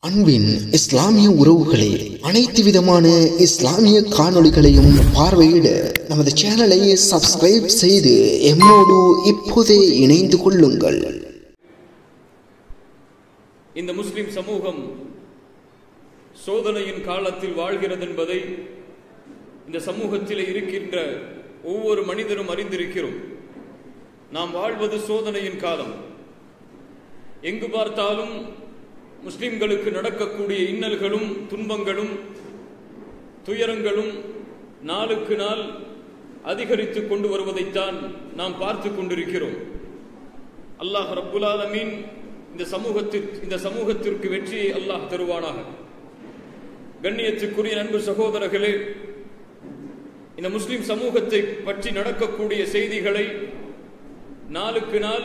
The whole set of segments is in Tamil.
அன்பின் இஸ்லாமிய உறவுகளே, அனைத்து விதமான இஸ்லாமிய காணொளிகளையும் பார்வையிட நமது சேனலை சப்ஸ்கிரைப் செய்து எம்மோடு இப்போதே இணைந்து கொள்ளுங்கள். இந்த முஸ்லிம் சமூகம் சோதனையின் காலத்தில் வாழ்கிறது என்பதை இந்த சமூகத்தில் இருக்கின்ற ஒவ்வொரு மனிதரும் அறிந்திருக்கிறோம். நாம் வாழ்வது சோதனையின் காலம். எங்கு பார்த்தாலும் முஸ்லிம்களுக்கு நடக்கக்கூடிய இன்னல்களும் துன்பங்களும் துயரங்களும் நாளுக்கு நாள் அதிகரித்து கொண்டு வருவதைத்தான் நாம் பார்த்து கொண்டிருக்கிறோம். அல்லாஹ் ரப்புல் ஆலமீன் இந்த சமூகத்திற்கு வெற்றியை அல்லாஹ் தருவானாக. கண்ணியத்துக்குரிய அன்பு சகோதரர்களே, இந்த முஸ்லிம் சமூகத்தை பற்றி நடக்கக்கூடிய செய்திகளை நாளுக்கு நாள்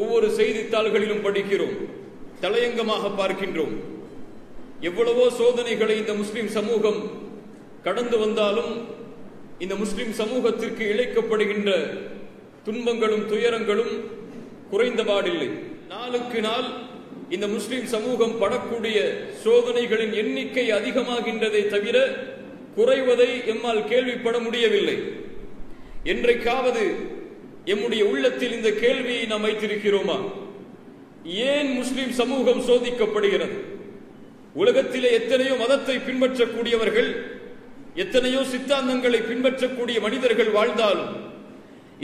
ஒவ்வொரு செய்தித்தாள்களிலும் படிக்கிறோம், தலையங்கமாக பார்க்கின்றோம். எவ்வளவோ சோதனைகளை இந்த முஸ்லிம் சமூகம் கடந்து வந்தாலும் இந்த முஸ்லிம் சமூகத்திற்கு இழைக்கப்படுகின்ற துன்பங்களும் துயரங்களும் குறைந்தபாடில்லை. நாளுக்கு நாள் இந்த முஸ்லிம் சமூகம் படக்கூடிய சோதனைகளின் எண்ணிக்கை அதிகமாகின்றதை தவிர குறைவதை எம்மால் கேள்விப்பட முடியவில்லை. என்றைக்காவது எம்முடைய உள்ளத்தில் இந்த கேள்வியை நாம் வைத்திருக்கிறோமா? ஏன் முஸ்லிம் சமூகம் சோதிக்கப்படுகிறது? உலகத்திலே எத்தனையோ மதத்தை பின்பற்றக்கூடியவர்கள், எத்தனையோ சித்தாந்தங்களை பின்பற்றக்கூடிய மனிதர்கள் வாழ்ந்தாலும்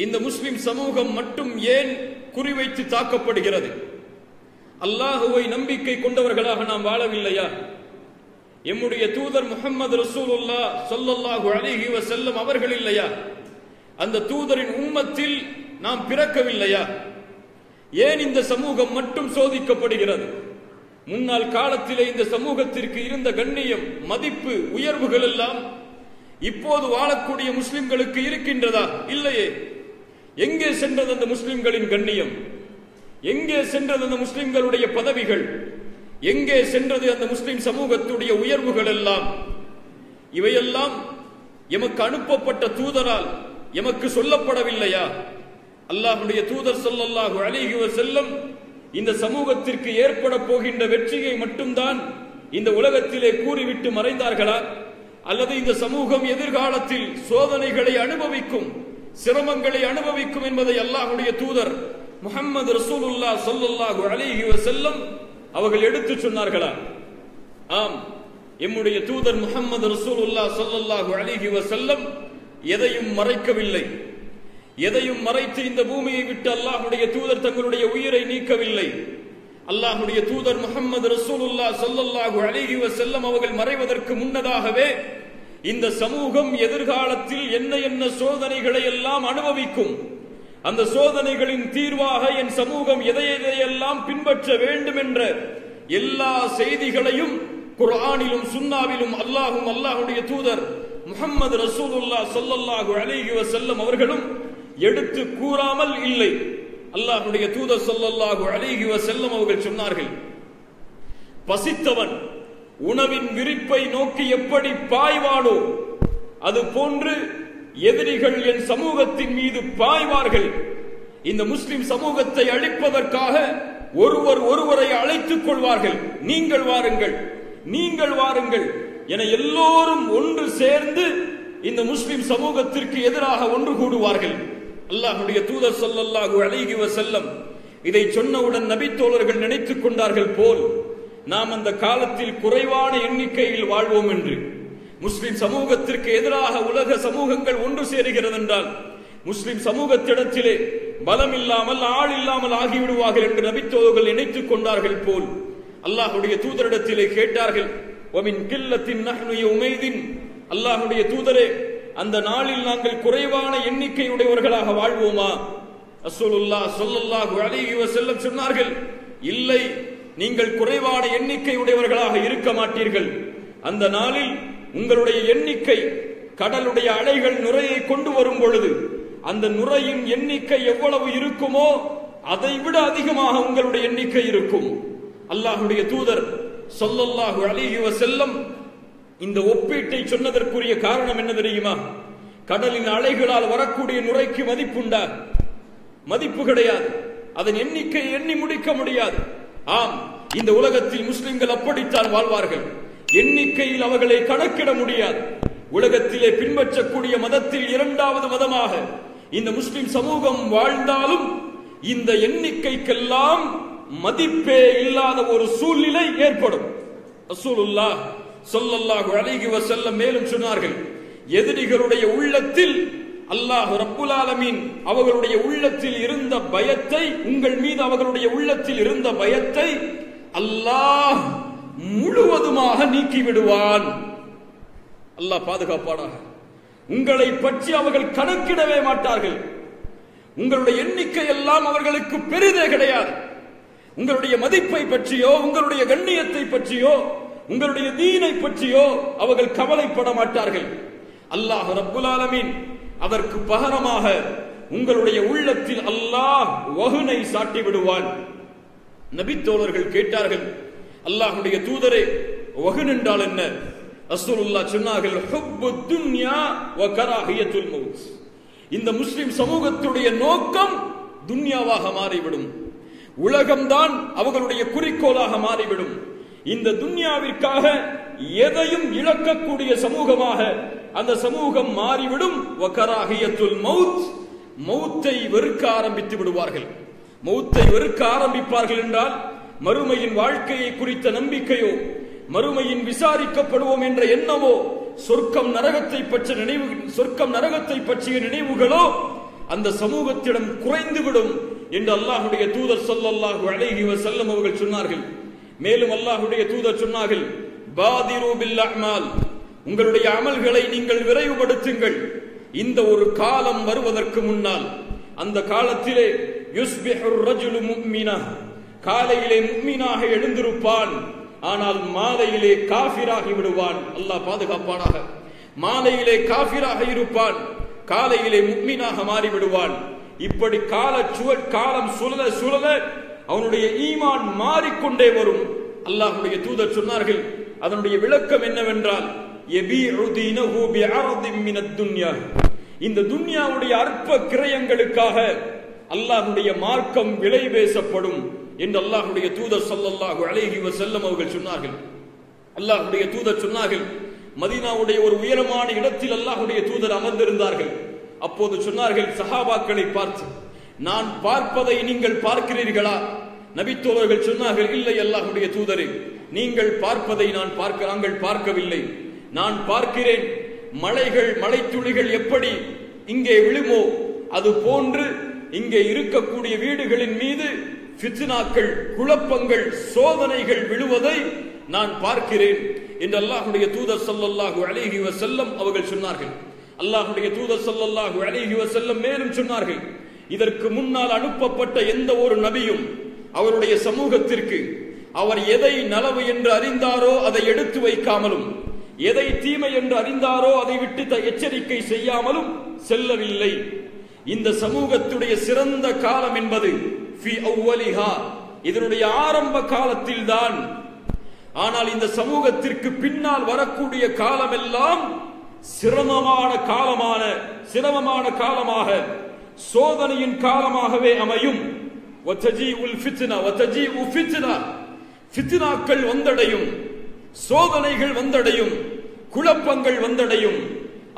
இந்த முஸ்லிம் சமூகம் மட்டும் ஏன் குறிவைத்து தாக்கப்படுகிறது? அல்லாஹுவை நம்பிக்கை கொண்டவர்களாக நாம் வாழவில்லையா? எம்முடைய தூதர் முஹம்மது ரசூலுல்லாஹ் ஸல்லல்லாஹு அலைஹி வஸல்லம் அவர்கள் இல்லையா? அந்த தூதரின் உம்மத்தில் நாம் பிறக்கவில்லையா? ஏன் இந்த சமூகம் மட்டும் சோதிக்கப்படுகிறது? முன்னாள் காலத்திலே இந்த சமூகத்திற்கு இருந்த கண்ணியம், மதிப்பு, உயர்வுகள் எல்லாம் இப்போது வாழக்கூடிய முஸ்லிம்களுக்கு இருக்கின்றதா? இல்லையே. எங்கே சென்றது அந்த முஸ்லிம்களின் கண்ணியம்? எங்கே சென்றது அந்த முஸ்லிம்களுடைய பதவிகள்? எங்கே சென்றது அந்த முஸ்லிம் சமூகத்துடைய உயர்வுகள் எல்லாம்? இவையெல்லாம் எமக்கு அனுப்பப்பட்ட தூதரால் எமக்கு சொல்லப்படவில்லையா? அல்லாஹ்வுடைய தூதர் ஸல்லல்லாஹு அலைஹி வஸல்லம் இந்த சமூகத்திற்கு ஏற்பட போகின்ற வெற்றியை மட்டும்தான் இந்த உலகத்திலே கூறிவிட்டு மறைந்தார்களா? அல்லது இந்த சமூகம் எதிர்காலத்தில் சோதனைகளை அனுபவிக்கும், சிரமங்களை அனுபவிக்கும் என்பதை அல்லாஹ்வுடைய தூதர் முஹம்மது ரசூலுல்லாஹ் ஸல்லல்லாஹு அலைஹி வஸல்லம் அவர்கள் எடுத்து சொன்னார்களா? ஆம், எம்முடைய தூதர் முஹம்மது ரசூலுல்லாஹ் ஸல்லல்லாஹு அலைஹி வஸல்லம் எதையும் மறைக்கவில்லை. எதையும் மறைத்து இந்த பூமியை விட்டு அல்லாஹ்வுடைய தூதர் தங்களுடைய உயிரை நீக்கவில்லை. அல்லாஹ்வுடைய தூதர் முஹம்மது ரசூலுல்லாஹ் ஸல்லல்லாஹு அலைஹி வஸல்லம் அவர்கள் மறைவதற்கு முன்னதாகவே இந்த சமூகம் எதிர்காலத்தில் என்ன என்ன சோதனைகளை எல்லாம் அனுபவிக்கும், அந்த சோதனைகளின் தீர்வாக என் சமூகம் எதையெல்லாம் பின்பற்ற வேண்டும் என்ற எல்லா செய்திகளையும் குர்ஆனிலும் சுன்னாவிலும் அல்லாஹும் அல்லாஹ்வுடைய தூதர் முஹம்மது ரசூலுல்லாஹ் ஸல்லல்லாஹு அலைஹி வஸல்லம் அவர்களும் எடுத்து கூறாமல் இல்லை. அல்லாஹ்வுடைய தூதர் ஸல்லல்லாஹு அலைஹி வஸல்லம் அவர்கள் சொன்னார்கள், பசித்தவன் உணவின் விரிப்பை நோக்கி எப்படி பாய்வானோ அது போன்று எதிரிகள் என் சமூகத்தின் மீது பாய்வார்கள். இந்த முஸ்லிம் சமூகத்தை அழிப்பதற்காக ஒருவரை அழைத்துக் கொள்வார்கள். நீங்கள் வாருங்கள், நீங்கள் வாருங்கள் என எல்லோரும் ஒன்று சேர்ந்து இந்த முஸ்லிம் சமூகத்திற்கு எதிராக ஒன்று கூடுவார்கள். அல்லாஹ்வுடைய தூதர் ஸல்லல்லாஹு அலைஹி வஸல்லம் இதை சொன்னவுடன் நபி தோழர்கள் நினைத்துக் கொண்டார்கள் போல் நாம் அந்த காலத்தில் குறைவான எண்ணிக்கையில் வாழ்வோம் என்று. முஸ்லிம் சமூகத்திற்கு எதிராக உலக சமூகங்கள் ஒன்று சேருகிறது என்றால் முஸ்லிம் சமூகத்திடத்திலே பலம் இல்லாமல் ஆள் இல்லாமல் ஆகிவிடுவார்கள் என்று நபி தோழர்கள் நினைத்துக் கொண்டார்கள் போல் அல்லாஹ்வுடைய தூதரிடத்திலே கேட்டார்கள், வமின் கில்லத்தின் நஹ்னு யௌமைதின், அல்லாஹ்வுடைய தூதரே, அந்த நாளில் நாங்கள் குறைவான எண்ணிக்கையுடையவர்களாக வாழ்வோமா? ரசூலுல்லாஹ் ஸல்லல்லாஹு அலைஹி வஸல்லம் சொன்னார்கள், இல்லை, நீங்கள் குறைவான எண்ணிக்கையுடையவர்களாக இருக்க மாட்டீர்கள். அந்த நாளில் உங்களுடைய எண்ணிக்கை கடலுடைய அலைகள் நுரையை கொண்டு வரும் பொழுது அந்த நுரையின் எண்ணிக்கை எவ்வளவு இருக்குமோ அதை விட அதிகமாக உங்களுடைய எண்ணிக்கை இருக்கும். அல்லாஹ்வுடைய தூதர் ஸல்லல்லாஹு அலைஹி வஸல்லம் இந்த ஒப்பீட்டை சொன்னதற்குரிய காரணம் என்ன தெரியுமா? கடலின் அலைகளால் வரக்கூடிய நுரைக்கு மதிப்புண்டா? மதிப்பு கிடையாது. அதன் எண்ணிக்கை எண்ணி முடிக்க முடியாது. ஆம், இந்த உலகத்தில் முஸ்லிம்கள் அப்படித்தான் வாழ்வார்கள். எண்ணிக்கையில் அவர்களை கணக்கிட முடியாது. உலகத்திலே பின்பற்றக்கூடிய மதத்தில் இரண்டாவது மதமாக இந்த முஸ்லிம் சமூகம் வாழ்ந்தாலும் இந்த எண்ணிக்கைக்கெல்லாம் மதிப்பே இல்லாத ஒரு சூழ்நிலை ஏற்படும். ரசூலுல்லாஹ் ஸல்லல்லாஹு அலைஹி வஸல்லம் மேலும் சொன்னார்கள், எதிரிகளுடைய உள்ளத்தில் அல்லாஹ் ரப்புல் ஆலமீன் அவர்களுடைய உள்ளத்தில் இருந்த பயத்தை, உங்கள் மீது அவர்களுடைய உள்ளத்தில் இருந்த பயத்தை அல்லாஹ் முழுவதுமாக நீக்கி விடுவான். அல்லாஹ் பாதுகாப்பானாக. உங்களை பற்றி அவர்கள் கணக்கிடவே மாட்டார்கள். உங்களுடைய எண்ணிக்கை எல்லாம் அவர்களுக்கு பெரிதே கிடையாது. உங்களுடைய மதிப்பை பற்றியோ, உங்களுடைய கண்ணியத்தை பற்றியோ, உங்களுடைய தீனை பற்றியோ அவர்கள் கவலைப்பட மாட்டார்கள். அல்லாஹ் ரப்புல் ஆலமீன் அதற்கு பகரமாக உங்களுடைய உள்ளத்தில் அல்லாஹ் வஹுனை சாட்டி விடுவான். நபித்தோழர்கள் கேட்டார்கள், அல்லாஹ்வுடைய தூதரே, வஹுன் என்றால் என்ன? ரசூலுல்லாஹ் சொன்னார்கள், ஹுப்புத் துன்யா வ கராஹியத்துல் மௌத். இந்த முஸ்லிம் சமூகத்துடைய நோக்கம் துன்யாவாக மாறிவிடும். உலகம்தான் அவர்களுடைய குறிக்கோளாக மாறிவிடும். இந்த துன்யாவிற்காக எதையும் இழக்கக்கூடிய சமூகமாக அந்த சமூகம் மாறிவிடும். வகராஹியத்துல் மௌத், மௌத்தை வெறுக்க ஆரம்பித்து விடுவார்கள். மௌத்தை வெறுக்க ஆரம்பிப்பார்கள் என்றால் மறுமையின் வாழ்க்கையை குறித்த நம்பிக்கையோ, மறுமையின் விசாரிக்கப்படுவோம் என்ற எண்ணமோ, சொர்க்கம் நரகத்தை பற்றிய நினைவுகளோ அந்த சமூகத்திடம் குறைந்துவிடும் என்று அல்லாஹ்வுடைய தூதர் ஸல்லல்லாஹு அலைஹி வஸல்லம் அவர்கள் சொன்னார்கள். மேலும் அல்லாஹ்வுடைய தூதர் சொன்னார்கள், பாதிரு பில் அமால், உங்களுடைய அமல்களை நீங்கள் விரைவுபடுத்துங்கள். இந்த ஒரு காலம் வருவதற்கு முன்னால், அந்த காலத்திலே யுஸ்பிஹுர் ரஜுலு முஃமினா, காலையிலே முஃமினாக எழுந்திருப்பான், ஆனால் மாலையிலே காஃபிராகி விடுவான். அல்லாஹ் பாதுகாப்பானாக. மாலையிலே காஃபிராக இருப்பான், காலையிலே முஃமினாக மாறி விடுவான். இப்படி காலம் சுழல சுழல அவனுடைய ஈமான் மாறிக்கொண்டே வரும். அல்லாஹ்வுடைய தூதர் சொன்னார்கள், அதனுடைய விளக்கம் என்னவென்றால், இந்த துன்யாவுடைய அற்ப கிரயங்களுக்காக அல்லாஹ்வுடைய மார்க்கம் விலை பேசப்படும் என்று அல்லாஹ்வுடைய தூதர் ஸல்லல்லாஹு அலைஹி வஸல்லம் அவர்கள் சொன்னார்கள். அல்லாஹ்வுடைய தூதர் சொன்னார்கள், மதீனாவுடைய ஒரு உயரமான இடத்தில் அல்லாஹ்வுடைய தூதர் அமர்ந்திருந்தார்கள். அப்போது சொன்னார்கள் சஹாபாக்களை பார்த்து, நான் பார்ப்பதை நீங்கள் பார்க்கிறீர்களா? நபித்தோழர்கள் சொன்னார்கள், இல்லை அல்லாஹ்வுடைய தூதரே, நீங்கள் பார்ப்பதை நாங்கள் பார்க்கவில்லை. நான் பார்க்கிறேன், மலைத்துளிகள் எப்படி இங்கே விழுமோ அது போன்று இங்கே இருக்கக்கூடிய வீடுகளின் மீது ஃபித்னாக்கள், குழப்பங்கள், சோதனைகள் விழுவதை நான் பார்க்கிறேன் என்று அல்லாஹ்வுடைய தூதர் ஸல்லல்லாஹு அலைஹி வஸல்லம் அவர்கள் சொன்னார்கள். அல்லாஹ்வுடைய தூதர் ஸல்லல்லாஹு அலைஹி வஸல்லம் மேலும் சொன்னார்கள், இதற்கு முன்னால் அனுப்பப்பட்ட எந்த ஒரு நபியும் அவருடைய சமூகத்திற்கு அவர் எதை நலவு என்று அறிந்தாரோ அதை எடுத்து வைக்காமலும், எதை தீமை என்று அறிந்தாரோ அதை விட்டு எச்சரிக்கை செய்யாமலும் செல்லவில்லை. இந்த சமூகத்துடைய சிறந்த காலம் என்பது ஃபி அவ்வலிஹா, இதனுடைய ஆரம்ப காலத்தில் தான். ஆனால் இந்த சமூகத்திற்கு பின்னால் வரக்கூடிய காலமெல்லாம் சிரமமான காலமாக, சோதனையின் காலமாகவே அமையும். ஃபித்னாக்கள் வந்தடையும், சோதனைகள் வந்தடையும், குழப்பங்கள் வந்தடையும்.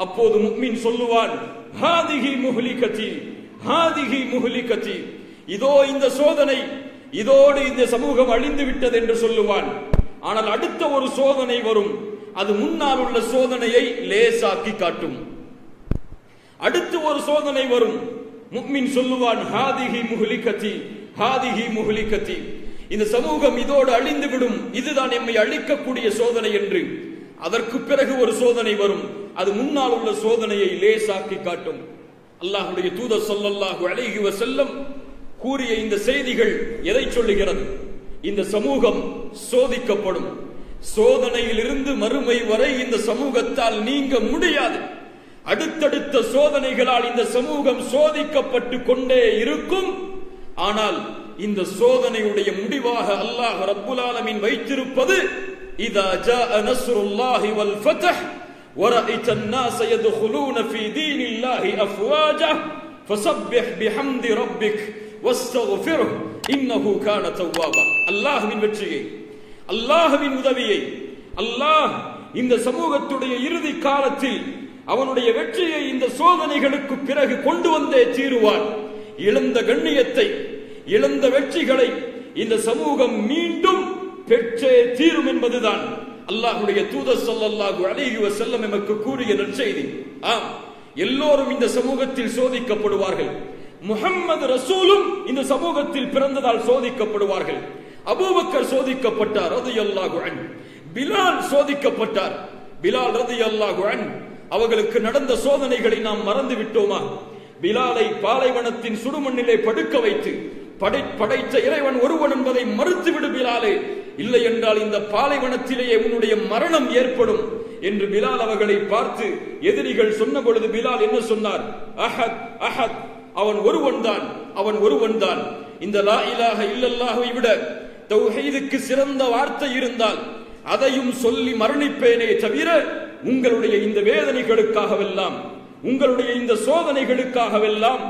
அப்போது முஃமின் சொல்லுவான், ஹாதிஹி முஹ்லிகதி, ஹாதிஹி முஹ்லிகதி, இதோ இந்த சோதனை, இதோடு இந்த சமூகம் அழிந்து விட்டது என்று சொல்லுவான். ஆனால் அடுத்த ஒரு சோதனை வரும், அது முன்னால் உள்ள சோதனையை லேசாக்கி காட்டும். அடுத்து ஒரு சோதனை வரும், முஃமின் சொல்லுவான், ஹாதிஹி முஹ்லிகதி, ஹாதிஹி முஹ்லிகதி, இந்த சமூகம் இதோடு அழிந்து விடும், இதுதான் எம்மை அழிக்கக்கூடிய சோதனை என்று. அதற்கு பிறகு ஒரு சோதனை வரும், அது முன்னால் உள்ள சோதனையை லேசாக்கி காட்டும். அல்லாஹ்வுடைய தூதர் ஸல்லல்லாஹு அலைஹி வஸல்லம் கூறிய இந்த செய்திகள் எதை சொல்லுகிறது? இந்த சமூகம் சோதிக்கப்படும். சோதனையிலிருந்து மறுமை வரை இந்த சமூகத்தால் நீங்க முடியாது. அடுத்தடுத்த சோதனைகளால் இந்த சமூகம் சோதிக்கப்பட்டு கொண்டே இருக்கும். ஆனால் இந்த சோதனையுடைய முடிவாக அல்லாஹ் ரப்புல் ஆலமீன் வைத்திருப்பது, இதா ஜாஅ நஸ்ருல்லாஹி வல் ஃபத்ஹ் வரஅய்த الناس يدخلون في دين الله افواجا فسبح بحمد ربك واستغفره இன்னஹு கான தவ்வாபா. அல்லாஹ்வின் வெற்றியை, அல்லாஹ்வின் உதவியை அல்லாஹ் இந்த சமூகத்துடைய இறுதி காலத்தில் அவனுடைய வெற்றியை இந்த சோதனைகளுக்கு பிறகு கொண்டு வந்தே தீருவான். இழந்த கண்ணியத்தை, இழந்த வெற்றிகளை இந்த சமூகம் மீண்டும் பெற்றே தீரும் என்பதுதான் அல்லாஹ்வுடைய தூதர் ஸல்லல்லாஹு அலைஹி வஸல்லம் நமக்கு கூறிய நற்செய்தி. ஆம், எல்லோரும் இந்த சமூகத்தில் சோதிக்கப்படுவார்கள். முஹம்மது ரசூலும் இந்த சமூகத்தில் பிறந்ததால் சோதிக்கப்படுவார்கள். அபூபக்கர் சோதிக்கப்பட்டார் ரலியல்லாஹு அன்ஹு. பிலால் சோதிக்கப்பட்டார். பிலால் ரலியல்லாஹு அன்ஹு. அவர்களுக்கு நடந்த சோதனைகளை நாம் மறந்து விட்டோமா? பிலாலை பாலைவனத்தின் சுடுமண்ணிலே படுக்க வைத்து படைத்த இறைவன் ஒருவன் என்பதை மறுத்துவிடு பிலாலே, இல்லை என்றால் இந்த பாலைவனத்திலேயே உன்னுடைய மரணம் ஏற்படும் என்று பிலால் அவர்களை பார்த்து எதிரிகள் சொன்ன பொழுது பிலால் என்ன சொன்னார்? அஹத் அஹத், அவன் ஒருவன் தான், அவன் ஒருவன் தான். இந்த லா இலாஹ இல்லல்லாஹை விட தௌஹீதுக்கு சிறந்த வார்த்தை இருந்தால் அதையும் சொல்லி மரணிப்பேனே தவிர உங்களுடைய இந்த வேதனைகளுக்காகவெல்லாம், உங்களுடைய இந்த சோதனைகளுக்காகவெல்லாம்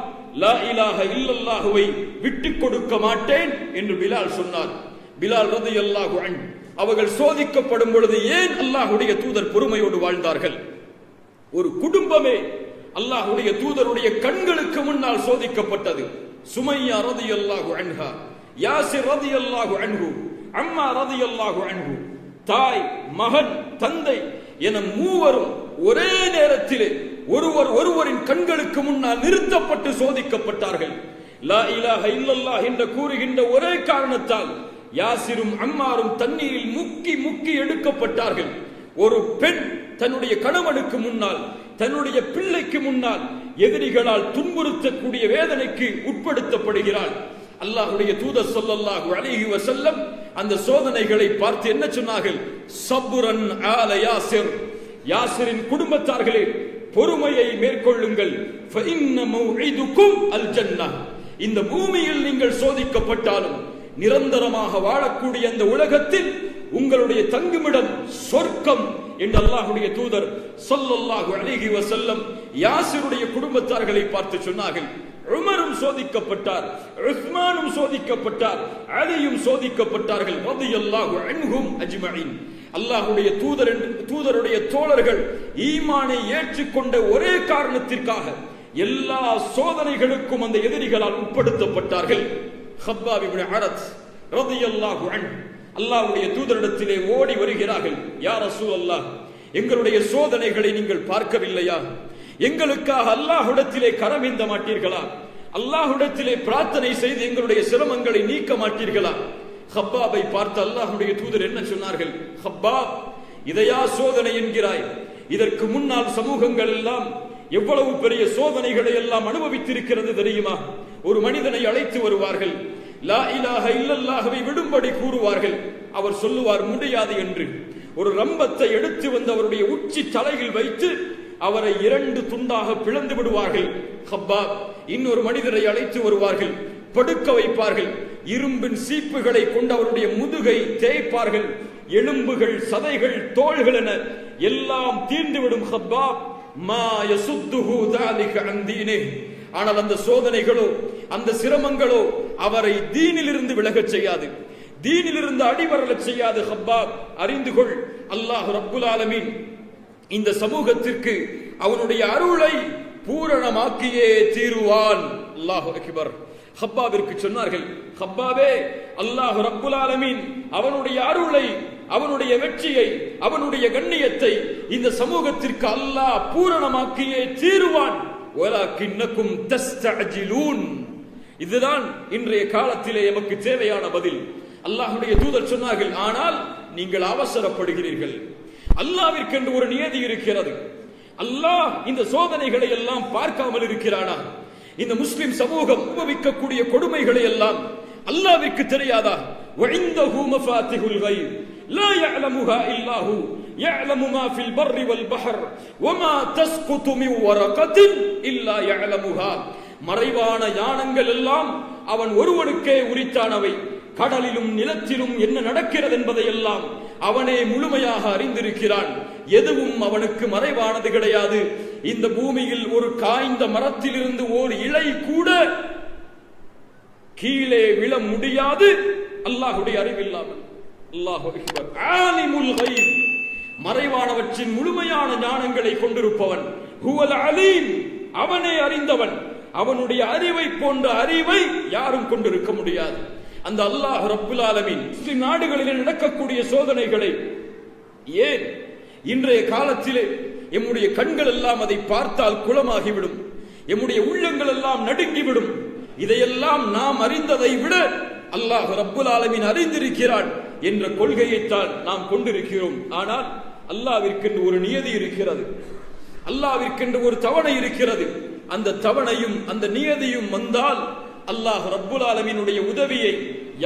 லா இலாஹ இல்லல்லாஹுவை விட்டுக் கொடுக்க மாட்டேன் என்று பிலால் சொன்னார். பிலால் ரலியல்லாஹு அன்ஹு அவர்கள் சோதிக்கப்படும் பொழுது ஏன் அல்லாஹ்வுடைய தூதர் பொறுமையோடு வாழ்ந்தார்கள்? ஒரு குடும்பமே அல்லாஹ்வுடைய தூதருடைய கண்களுக்கு முன்னால் சோதிக்கப்பட்டது. சுமையா ரலியல்லாஹு அன்ஹா, யாசிர் ரலியல்லாஹு அன்ஹு, அம்மா ரலியல்லாஹு அன்ஹு, தாய், மகன், தந்தை என மூவரும் ஒரே நேரத்திலே ஒருவரின் கண்களுக்கு முன்னால் நிறுத்தப்பட்டு சோதிக்கப்பட்டார்கள். லா இலாஹ இல்லல்லாஹ் என்று கூறுகின்ற ஒரே காரணத்தால் யாசிரும் அம்மாரும் தண்ணீரில் முக்கி முக்கி எடுக்கப்பட்டார்கள். ஒரு பெண் தன்னுடைய கணவனுக்கு முன்னால், தன்னுடைய பிள்ளைக்கு முன்னால் எதிரிகளால் துன்புறுத்தக்கூடிய வேதனைக்கு உட்படுத்தப்படுகிறாள். அல்லாஹ்வுடைய தூதர் ஸல்லல்லாஹு அலைஹி வஸல்லம் அந்த சோதனைகளை பார்த்து என்ன சொன்னார்கள்? சப்ரன் ஆல யாசிர், யாசிரின் குடும்பத்தார்களே பொறுமையை மேற்கொள்ளுங்கள். ஃபஇன்ன மௌஇதுக்கும் அல் ஜன்னah, இந்த பூமியில் நீங்கள் சோதிக்கப்பட்டாலும் நிரந்தரமாக வாழக்கூடிய அந்த உலகத்தில் உங்களுடைய தங்குமிடம் சொர்க்கம் என்று அல்லாஹ்வுடைய தூதர் ஸல்லல்லாஹு அலைஹி வஸல்லம் யாசிருடைய குடும்பத்தார்களை பார்த்து சொன்னார்கள். உமரும் சோதிக்கப்பட்டார், உஸ்மானும் சோதிக்கப்பட்டார், அலியும் சோதிக்கப்பட்டார்கள் ரலியல்லாஹு அன்ஹும் அஜ்மஈன். அல்லாஹ்வுடைய தூதருடைய தோழர்கள் ஈமானை ஏற்றுக்கொண்ட ஒரே காரணத்திற்காக எல்லா சோதனைகளுக்கும் அந்த எதிரிகளால் உட்படுத்தப்பட்டார்கள். ஹப்பாப் இப்னு அரத் ரலியல்லாஹு அன்ஹு அல்லாஹ்வுடைய தூதரிடத்திலே ஓடி வருகிறார்கள். யா ரசூலல்லாஹ், எங்களுடைய சோதனைகளை நீங்கள் பார்க்கவில்லையா? எங்களுக்காக அல்லாஹ்விடத்திலே கரமேந்த மாட்டீர்களா? அல்லாஹ்விடத்திலே பிரார்த்தனை செய்து எங்களுடைய சிரமங்களை நீக்க மாட்டீர்களா? ஹப்பாபை பார்த்து அல்லாஹ்வுடைய தூதர் என்ன சொன்னார்கள்? ஹப்பாப், இதையா சோதனை என்கிறாய்? இதற்கு முன்னால் சமூகங்கள் எல்லாம் எவ்வளவு பெரிய சோதனைகளை எல்லாம் அனுபவித்திருக்கிறது தெரியுமா? ஒரு மனிதனை அழைத்து வருவார்கள், லா இலாஹ இல்லல்லாஹ்வை விடும்படி கூறுவார்கள். அவர் சொல்லுவார் முடியாது என்று. ஒரு ரம்பத்தை எடுத்து வந்து அவருடைய உச்சி தலையில் வைத்து அவரை 2 துண்டாக பிளந்து விடுவார்கள். ஹப்பாப் இன்னொரு மனிதரை அழைத்து வருவார்கள், படுக்க வைப்பார்கள், இரும்பின் சீப்புகளை கொண்டு அவருடைய முதுகை தேய்ப்பார்கள். எலும்புகள், சதைகள், தோள்கள் என எல்லாம் தீர்ந்துவிடும். ஹப்பாப் மா யசுத்துஹு ذلك عن دينه, ஆனால் அந்த சோதனைகளோ அந்த சிரமங்களோ அவரை தீனிலிருந்து விலகச் செய்யாது, தீனிலிருந்து அடிவரலச் செய்யாது. ஹப்பாப், அறிந்து கொள், அல்லாஹ் ரப்புல் ஆலமீன் இந்த சமூகத்திற்கு அவனுடைய அருளை பூரணமாக்கியே தீருவான். அல்லாஹு அக்பர். ஹப்பாபிற்கு சொன்னார்கள், ஹப்பாபே, அல்லாஹ் ரப்புல் ஆலமீன் அவனுடைய அருளை, அவனுடைய வெற்றியை, அவனுடைய கண்ணியத்தை இந்த சமூகத்திற்கு அல்லாஹ் பூரணமாக்கியே தீருவான். வலக்கின்னக்கும் தஸ்தஅஜிலூன். இதுதான் இன்றைய காலத்திலே எமக்கு தேவையான பதில். அல்லாஹ்வுடைய தூதர் சொன்னார்கள், ஆனால் நீங்கள் அவசரப்படுகிறீர்கள். அல்லாஹ்விற்கென்று ஒரு நியதி இருக்கிறது. அல்லாஹ் இந்த சோதனைகளை எல்லாம் பார்க்காமல் இருக்கிறானா? இந்த முஸ்லிம் சமூகம் அனுபவிக்கக்கூடிய கொடுமைகளை எல்லாம் அல்லாஹ்விற்கு தெரியாதா? வஇந்தஹு மஃபாத்திஹுல் கைப் லா يعلمها إلا هو يعلم ما في البر والبحر وما تسقط من ورقة إلا يعلمها. மறைவான ஞானங்கள் எல்லாம் அவன் ஒருவனுக்கே உரித்தானவை. கடலிலும் நிலத்திலும் என்ன நடக்கிறது என்பதை எல்லாம் அவனே முழுமையாக அறிந்திருக்கிறான். எதுவும் அவனுக்கு மறைவானது கிடையாது. இந்த பூமியில் ஒரு காய்ந்த மரத்திலிருந்து ஓர் இலை கூட கீழே விழ முடியாது அல்லாஹ்வுடைய அறிவில்லாமல். அல்லாஹு அக்பர். ஆலிமுல் கைப், மறைவானவற்றின் முழுமையான ஞானங்களை கொண்டிருப்பவன். ஹுவல் அலீம், அவனே அறிந்தவன். அவனுடைய அறிவை போன்ற அறிவை யாரும் கொண்டிருக்க முடியாது. அந்த அல்லாஹ் ரப்புல் ஆலமீன் முஸ்லிம் நாடுகளில் நடக்கக்கூடிய சோதனைகளை ஏன் இன்றைய காலத்திலே எம்முடைய கண்கள் எல்லாம் அதை பார்த்தால் குளமாகிவிடும், எம்முடைய உள்ளங்கள் எல்லாம் நடுங்கிவிடும். இதையெல்லாம் நாம் அறிந்ததை விட அல்லாஹ் ரப்புல் ஆலமீன் அறிந்திருக்கிறான் என்ற கொள்கையைத்தான் நாம் கொண்டிருக்கிறோம். ஆனால் அல்லாஹ்விற்கென்று ஒரு நியதி இருக்கிறது, அல்லாஹ்விற்கென்று ஒரு தவணை இருக்கிறது. அந்த தவணையும் அந்த நியதியும் வந்தால் அல்லாஹ் ரப்புல் ஆலமீனுடைய உதவியை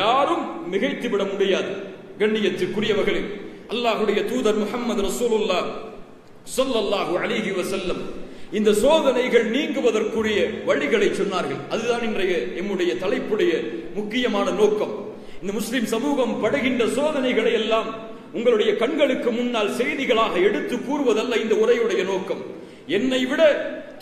யாரும் மிகைத்துவிட முடியாது. கண்ணியத்திற்குரியவர்களே, அல்லாஹ்வுடைய தூதர் முஹம்மது ரசூலுல்லாஹ் ஸல்லல்லாஹு அலைஹி வஸல்லம் இந்த சோதனைகள் நீங்குவதற்குரிய வழிகளை சொன்னார்கள். அதுதான் இன்றைய எம்முடைய தலைப்புடைய முக்கியமான நோக்கம். இந்த முஸ்லிம் சமூகம் படுகின்ற சோதனைகளை எல்லாம் உங்களுடைய கண்களுக்கு முன்னால் செய்திகளாக எடுத்து கூறுவதல்ல இந்த உரையுடைய நோக்கம். என்னை விட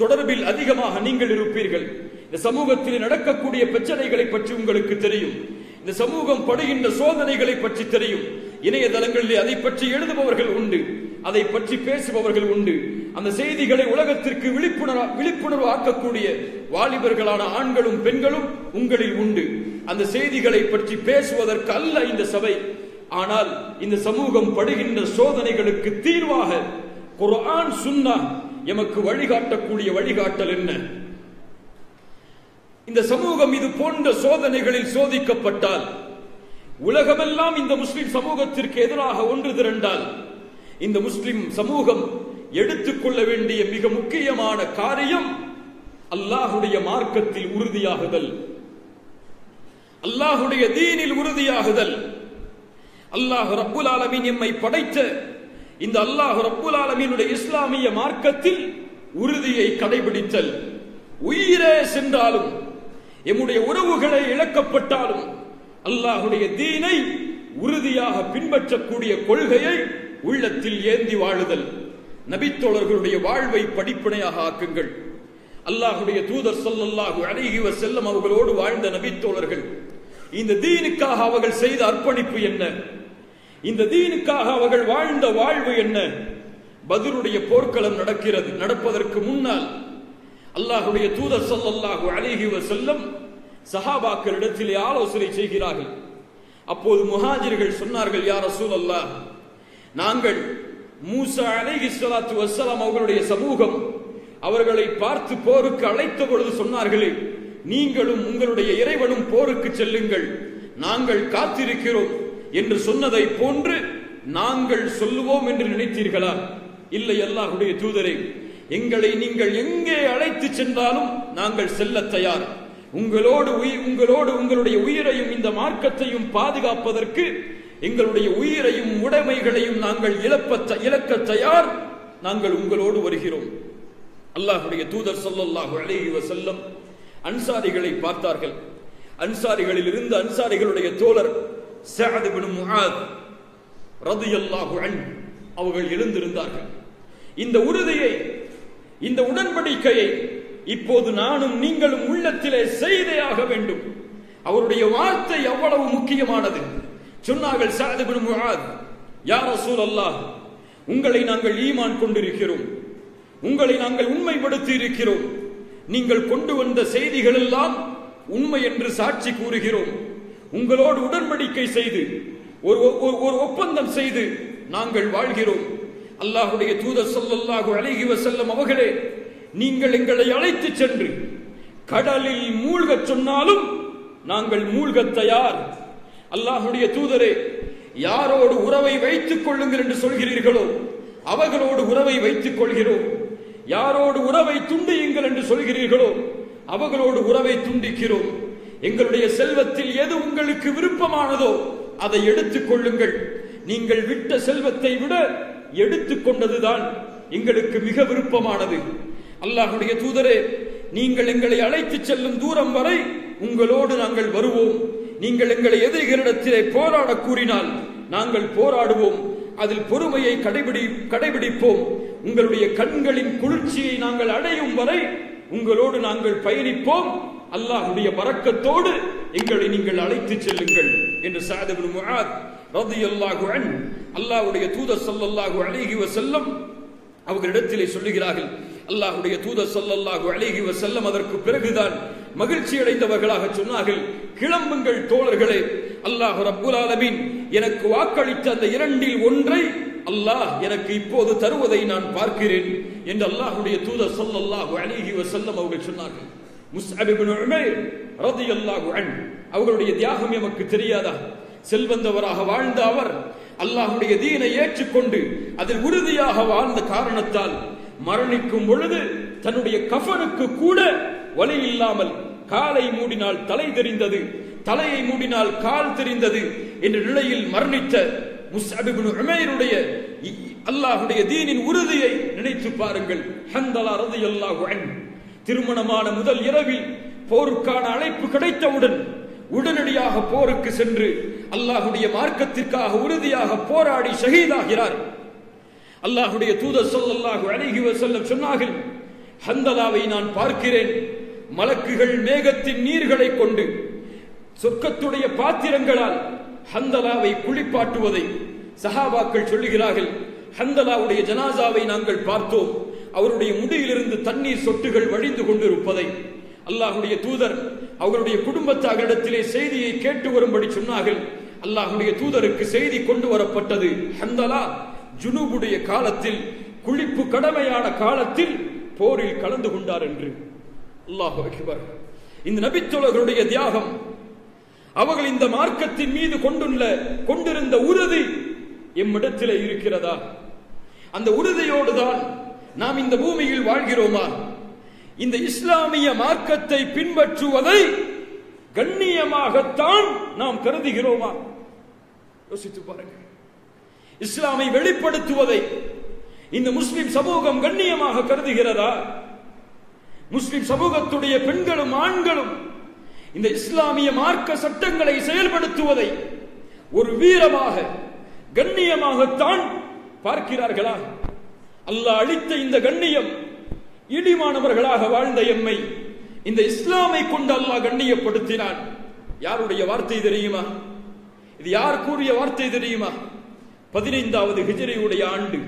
தொடர்பில் அதிகமாக நீங்கள் இருப்பீர்கள். இந்த சமூகத்தில் நடக்கக்கூடிய பிரச்சனைகளை பற்றி உங்களுக்கு தெரியும், இந்த சமூகம் படுகின்ற சோதனைகளை பற்றி தெரியும். இணையதளங்களில் அதை பற்றி எழுதுபவர்கள் உண்டு, அதை பற்றி பேசுபவர்கள் உண்டு. அந்த செய்திகளை உலகத்திற்கு விழிப்புணர்வு ஆக்கக்கூடிய வாலிபர்களான ஆண்களும் பெண்களும் உங்களில் உண்டு. அந்த செய்திகளை பற்றி பேசுவதற்கு அல்ல இந்த சபை. ஆனால் இந்த சமூகம் படுகின்ற சோதனைகளுக்கு தீர்வாக குர்ஆன் சுன்னah எமக்கு வழிகாட்டக்கூடிய வழிகாட்டல் என்ன? இந்த சமூகம் இது போன்ற சோதனைகளில் சோதிக்கப்பட்டால், உலகமெல்லாம் இந்த முஸ்லிம் சமூகத்திற்கு எதிராக ஒன்று திரண்டால், இந்த முஸ்லிம் சமூகம் எடுத்துக்கொள்ள வேண்டிய மிக முக்கியமான காரியம் அல்லாஹ்வுடைய மார்க்கத்தில் உறுதியாகுதல், அல்லாஹ்வுடைய தீனில் உறுதியாகுதல். அல்லாஹ் ரப்புல் ஆலமீன் எம்மை படைத்த இந்த அல்லாஹ் ரப்புல் ஆலமீனுடைய இஸ்லாமிய மார்க்கத்தில் உறுதியை கடைபிடித்தல். உயிரே சென்றாலும், எம்முடைய உறவுகளை இழக்கப்பட்டாலும் அல்லாஹ்வுடைய தீனை உறுதியாக பின்பற்றக்கூடிய கொள்கையை உள்ளத்தில் ஏந்தி வாழுதல். நபித்தோழர்களுடைய வாழ்வை படிப்பினையாக ஆக்குங்கள். அல்லாஹ்வுடைய தூதர் ஸல்லல்லாஹு அலைஹி வஸல்லம் அவர்களோடு வாழ்ந்த நபித்தோழர்கள், இந்த தீனுக்காக அவர்கள் செய்த அர்ப்பணிப்பு என்ன? இந்த தீனுக்காக அவர்கள் வாழ்ந்த வாழ்வு என்ன? பத்ருடைய போர்க்களம் நடப்பதற்கு முன்னால் அல்லாஹ்வுடைய தூதர் ஸல்லல்லாஹு அலைஹி வஸல்லம் சஹாபாக்களிடத்திலே ஆலோசனை செய்கிறார்கள். அப்போது முஹாஜிர்கள் சொன்னார்கள், யா ரசூலல்லாஹ், நாங்கள் மூசா அலைஹிஸ்ஸலாத்து வஸ்ஸலாம் அவர்களுடைய சமூகம் அவர்களை பார்த்து போருக்கு அழைத்த பொழுது சொன்னார்களே, நீங்களும் உங்களுடைய இறைவனும் போருக்கு செல்லுங்கள், நாங்கள் காத்திருக்கிறோம் என்று சொன்னதை போன்று நாங்கள் சொல்லுவோம் என்று நினைத்தீர்களா? இல்லை அல்லாஹ்வுடைய தூதரே, எங்களை நீங்கள் எங்கே அழைத்து சென்றாலும் நாங்கள் செல்ல தயார். உங்களோடு உங்களுடைய உயிரையும் இந்த மார்க்கத்தையும் பாதுகாப்பதற்கு எங்களுடைய உயிரையும் உடைமைகளையும் நாங்கள் இழக்க தயார். நாங்கள் உங்களோடு வருகிறோம். அல்லாஹ்வுடைய தூதர் ஸல்லல்லாஹு அலைஹி வஸல்லம் அன்சாரிகளை பார்த்தார்கள். அன்சாரிகளில் இருந்து அன்சாரிகளுடைய தோழர் சஅத் இப்னு முஆத் ரலியல்லாஹு அன்ஹு அவர்கள் எழுந்திருந்தார்கள். இந்த உறுதியை, இந்த உடன்படிக்கையை இப்போது நானும் நீங்களும் உள்ளத்திலே செய்தே ஆக வேண்டும். அவருடைய வார்த்தை அவ்வளவு முக்கியமானது. சொன்னார்கள் சஅத் இப்னு முஆத், யா ரசூலல்லாஹ், உங்களை நாங்கள் ஈமான் கொண்டிருக்கிறோம், உங்களை நாங்கள் உண்மைப்படுத்தி இருக்கிறோம், நீங்கள் கொண்டு வந்த செய்திகள் எல்லாம் உண்மை என்று சாட்சி கூறுகிறோம். உங்களோடு உடன்படிக்கை செய்து ஒரு ஒப்பந்தம் செய்து நாங்கள் வாழ்கிறோம். அல்லாஹ்வுடைய தூதர் ஸல்லல்லாஹு அலைஹி வஸல்லம் அவர்களே, நீங்கள் எங்களை அழைத்து சென்று கடலில் மூழ்கச் சொன்னாலும் நாங்கள் மூழ்கத் தயார். அல்லாஹ்வுடைய தூதரே, யாரோடு உறவை வைத்துக் கொள்ளுங்கள் என்று சொல்கிறீர்களோ அவர்களோடு உறவை வைத்துக் கொள்கிறோம். யாரோடு உறவை துண்டியுங்கள் என்று சொல்கிறீர்களோ அவர்களோடு உறவை துண்டிக்கிறோம். எங்களுடைய செல்வத்தில் எது உங்களுக்கு விருப்பமானதோ அதை எடுத்துக் கொள்ளுங்கள். நீங்கள் விட்ட செல்வத்தை விட எடுத்துக்கொண்டதுதான் எங்களுக்கு மிக விருப்பமானது. அல்லாஹ்வுடைய தூதரே, நீங்கள் எங்களை அழைத்து செல்லும் தூரம் வரை உங்களோடு நாங்கள் வருவோம். நீங்கள் எங்களை எதிரிகளிடத்திலே போராட கூறினால் நாங்கள் போராடுவோம். அதில் பொறுமையை கடைபிடிப்போம். உங்களுடைய கண்களின் குளிர்ச்சியை நாங்கள் அடையும் வரை உங்களோடு நாங்கள் பயணிப்போம். அல்லாஹ்வுடைய பரக்கத்தோடு எங்களை நீங்கள் அழைத்து செல்லுங்கள் என்று சஅத் இப்னு முஆத் ரலியல்லாஹு அன்ஹு அல்லாஹ்வுடைய தூதர் ஸல்லல்லாஹு அலைஹி வஸல்லம் அவர்களிடத்திலே சொல்லுகிறார்கள். அல்லாஹ்வுடைய தூதர் ஸல்லல்லாஹு அலைஹி வஸல்லம் அதற்கு பிறகுதான் மகிழ்ச்சி அடைந்தவர்களாக சொன்னார்கள், கிளம்புங்கள் தோழர்களே, அல்லாஹ் ரப்புல் ஆலமீன் எனக்கு வாக்களித்த அந்த இரண்டில் ஒன்றை அல்லாஹ் எனக்கு இப்போது தருவதை நான் பார்க்கிறேன் என்று அல்லாஹ்வுடைய தூதர் ஸல்லல்லாஹு அலைஹி வஸல்லம் அவர்கள் சொன்னார்கள். முஸ்அப் இப்னு உமைர் ரலியல்லாஹு அன்ஹு அவர்களுடைய தியாகம் நமக்கு தெரியாதா? செல்வந்தவராக வாழ்ந்த அவர் அல்லாஹ்வுடைய தீனை ஏற்றுக்கொண்டு அதில் உறுதியாக வாழ்ந்த காரணத்தால் மரணிக்கும் பொழுது தன்னுடைய கஃபனுக்கு கூட வலி இல்லாமல் காலை மூடினால் தலை தெரிந்தது, தலையை மூடினால் கால் தெரிந்தது என்ற நிலையில் மரணித்த முஸ்அப் இப்னு உமைருடைய அல்லாஹ்வுடைய தீனின் உறுதியை நினைத்து பாருங்கள். ஹந்தலா ரலியல்லாஹு அன்ஹு திருமணமான முதல் இரவில் போருக்கான அழைப்பு கிடைத்தவுடன் உடனடியாக போருக்கு சென்று அல்லாஹ்வுடைய மார்க்கத்திற்காக உறுதியாக போராடி ஷஹீதாகிறார். அல்லாஹ்வுடைய தூதர் ஸல்லல்லாஹு அலைஹி வஸல்லம் சொன்னார்கள், ஹந்தலாவை நான் பார்க்கிறேன், மலக்குகள் மேகத்தின் நீர்களை கொண்டு சொர்க்கத்துடைய பாத்திரங்களால் ஹந்தலாவை குளிப்பாட்டுவதை சஹாபாக்கள் சொல்லுகிறார்கள். ஹந்தலாவுடைய ஜனாசாவை நாங்கள் பார்த்தோம், அவருடைய முடியிலிருந்து தண்ணீர் சொட்டுகள் வழிந்து கொண்டிருப்பதை. அல்லாஹ்வுடைய தூதர் அவர்களுடைய குடும்பத்தாரிடத்திலே செய்தியை கேட்டு வரும்படி சொன்னார்கள். அல்லாஹ்வுடைய தூதருக்கு செய்தி கொண்டு வரப்பட்டது, ஹந்தலா ஜுனூபுடைய காலத்தில், குளிப்பு கடமையான காலத்தில் போரில் கலந்து கொண்டார் என்று. அல்லாஹு அக்பர். இந்த நபித்தோழர்களுடைய தியாகம், அவர்கள் இந்த மார்க்கத்தின் மீது கொண்டிருந்த உறுதி எம்மிடத்திலே இருக்கிறதா? அந்த உறுதியோடு தான் நாம் இந்த பூமியில் வாழ்கிறோமா? இந்த இஸ்லாமிய மார்க்கத்தை பின்பற்றுவதை கண்ணியமாகத்தான் நாம் கருதுகிறோமா? யோசித்து பாருங்கள். இஸ்லாமை வெளிப்படுத்துவதை இந்த முஸ்லிம் சமூகம் கண்ணியமாக கருதுகிறதா? முஸ்லிம் சமூகத்துடைய பெண்களும் ஆண்களும் இந்த இஸ்லாமிய மார்க்க சட்டங்களை செயல்படுத்துவதை ஒரு வீரமாக கண்ணியமாகத்தான் பார்க்கிறார்களா? அல்லாஹ் அளித்த இந்த கண்ணியம், இடிமானவர்களாக வாழ்ந்த எம்மை இந்த இஸ்லாமை கொண்டு அல்லாஹ் கண்ணியப்படுத்தினான். யாருடைய வார்த்தை தெரியுமா? இது யார் கூறிய வார்த்தை தெரியுமா? 15வது ஹிஜ்ரியுடைய ஆண்டு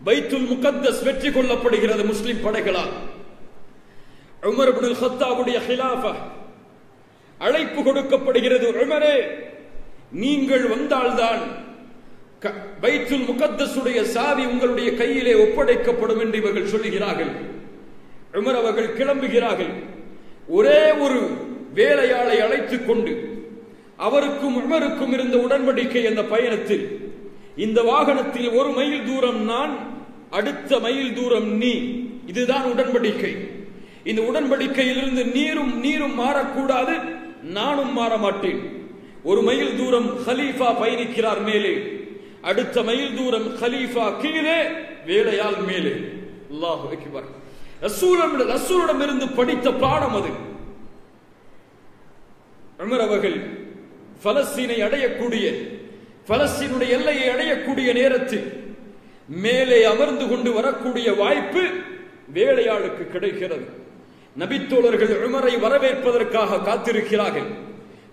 பைத்துல் முகத்தஸ் வெற்றி கொள்ளப்படுகிறது முஸ்லிம் படைகளால். உமர் இப்னுல் கத்தாபுடைய ஹிலாஃபா அழைப்பு கொடுக்கப்படுகிறது. உமரே, நீங்கள் வந்தால்தான் பைத்துல் முகத்தஸுடைய சாவி உங்களுடைய கையிலே ஒப்படைக்கப்படும் என்று இவர்கள் சொல்லுகிறார்கள். உமர் அவர்கள் கிளம்புகிறார்கள். ஒரே ஒரு வேலையாளை அழைத்துக் கொண்டு, அவருக்கும் உமருக்கும் இருந்த உடன்படிக்கை அந்த பயணத்தில், இந்த வாகனத்தில் 1 மைல் தூரம் நான், அடுத்த மைல் தூரம் நீ, இதுதான் உடன்படிக்கை. இந்த உடன்படிக்கையிலிருந்து நீரும் மாறக்கூடாது, நானும் மாற மாட்டேன். 1 மைல் தூரம் ஹலீஃபா பயணிக்கிறார் மேலே, அடுத்த மைல் தூரம் ஹலீஃபா கீழே, வேலையால் மேலே. அல்லாஹு அக்பர். ரசூலிடம் இருந்து படித்த பாடம் அது. உமர் அவர்கள் பலஸ்தீனை அடையக்கூடிய, பலஸ்தீனுடைய எல்லையை அடையக்கூடிய நேரத்தில் மேலே அமர்ந்து கொண்டு வரக்கூடிய வாய்ப்பு வேலையாளுக்கு கிடைக்கிறது. நபித்தோழர்கள் உமரை வரவேற்பதற்காக காத்திருக்கிறார்கள்.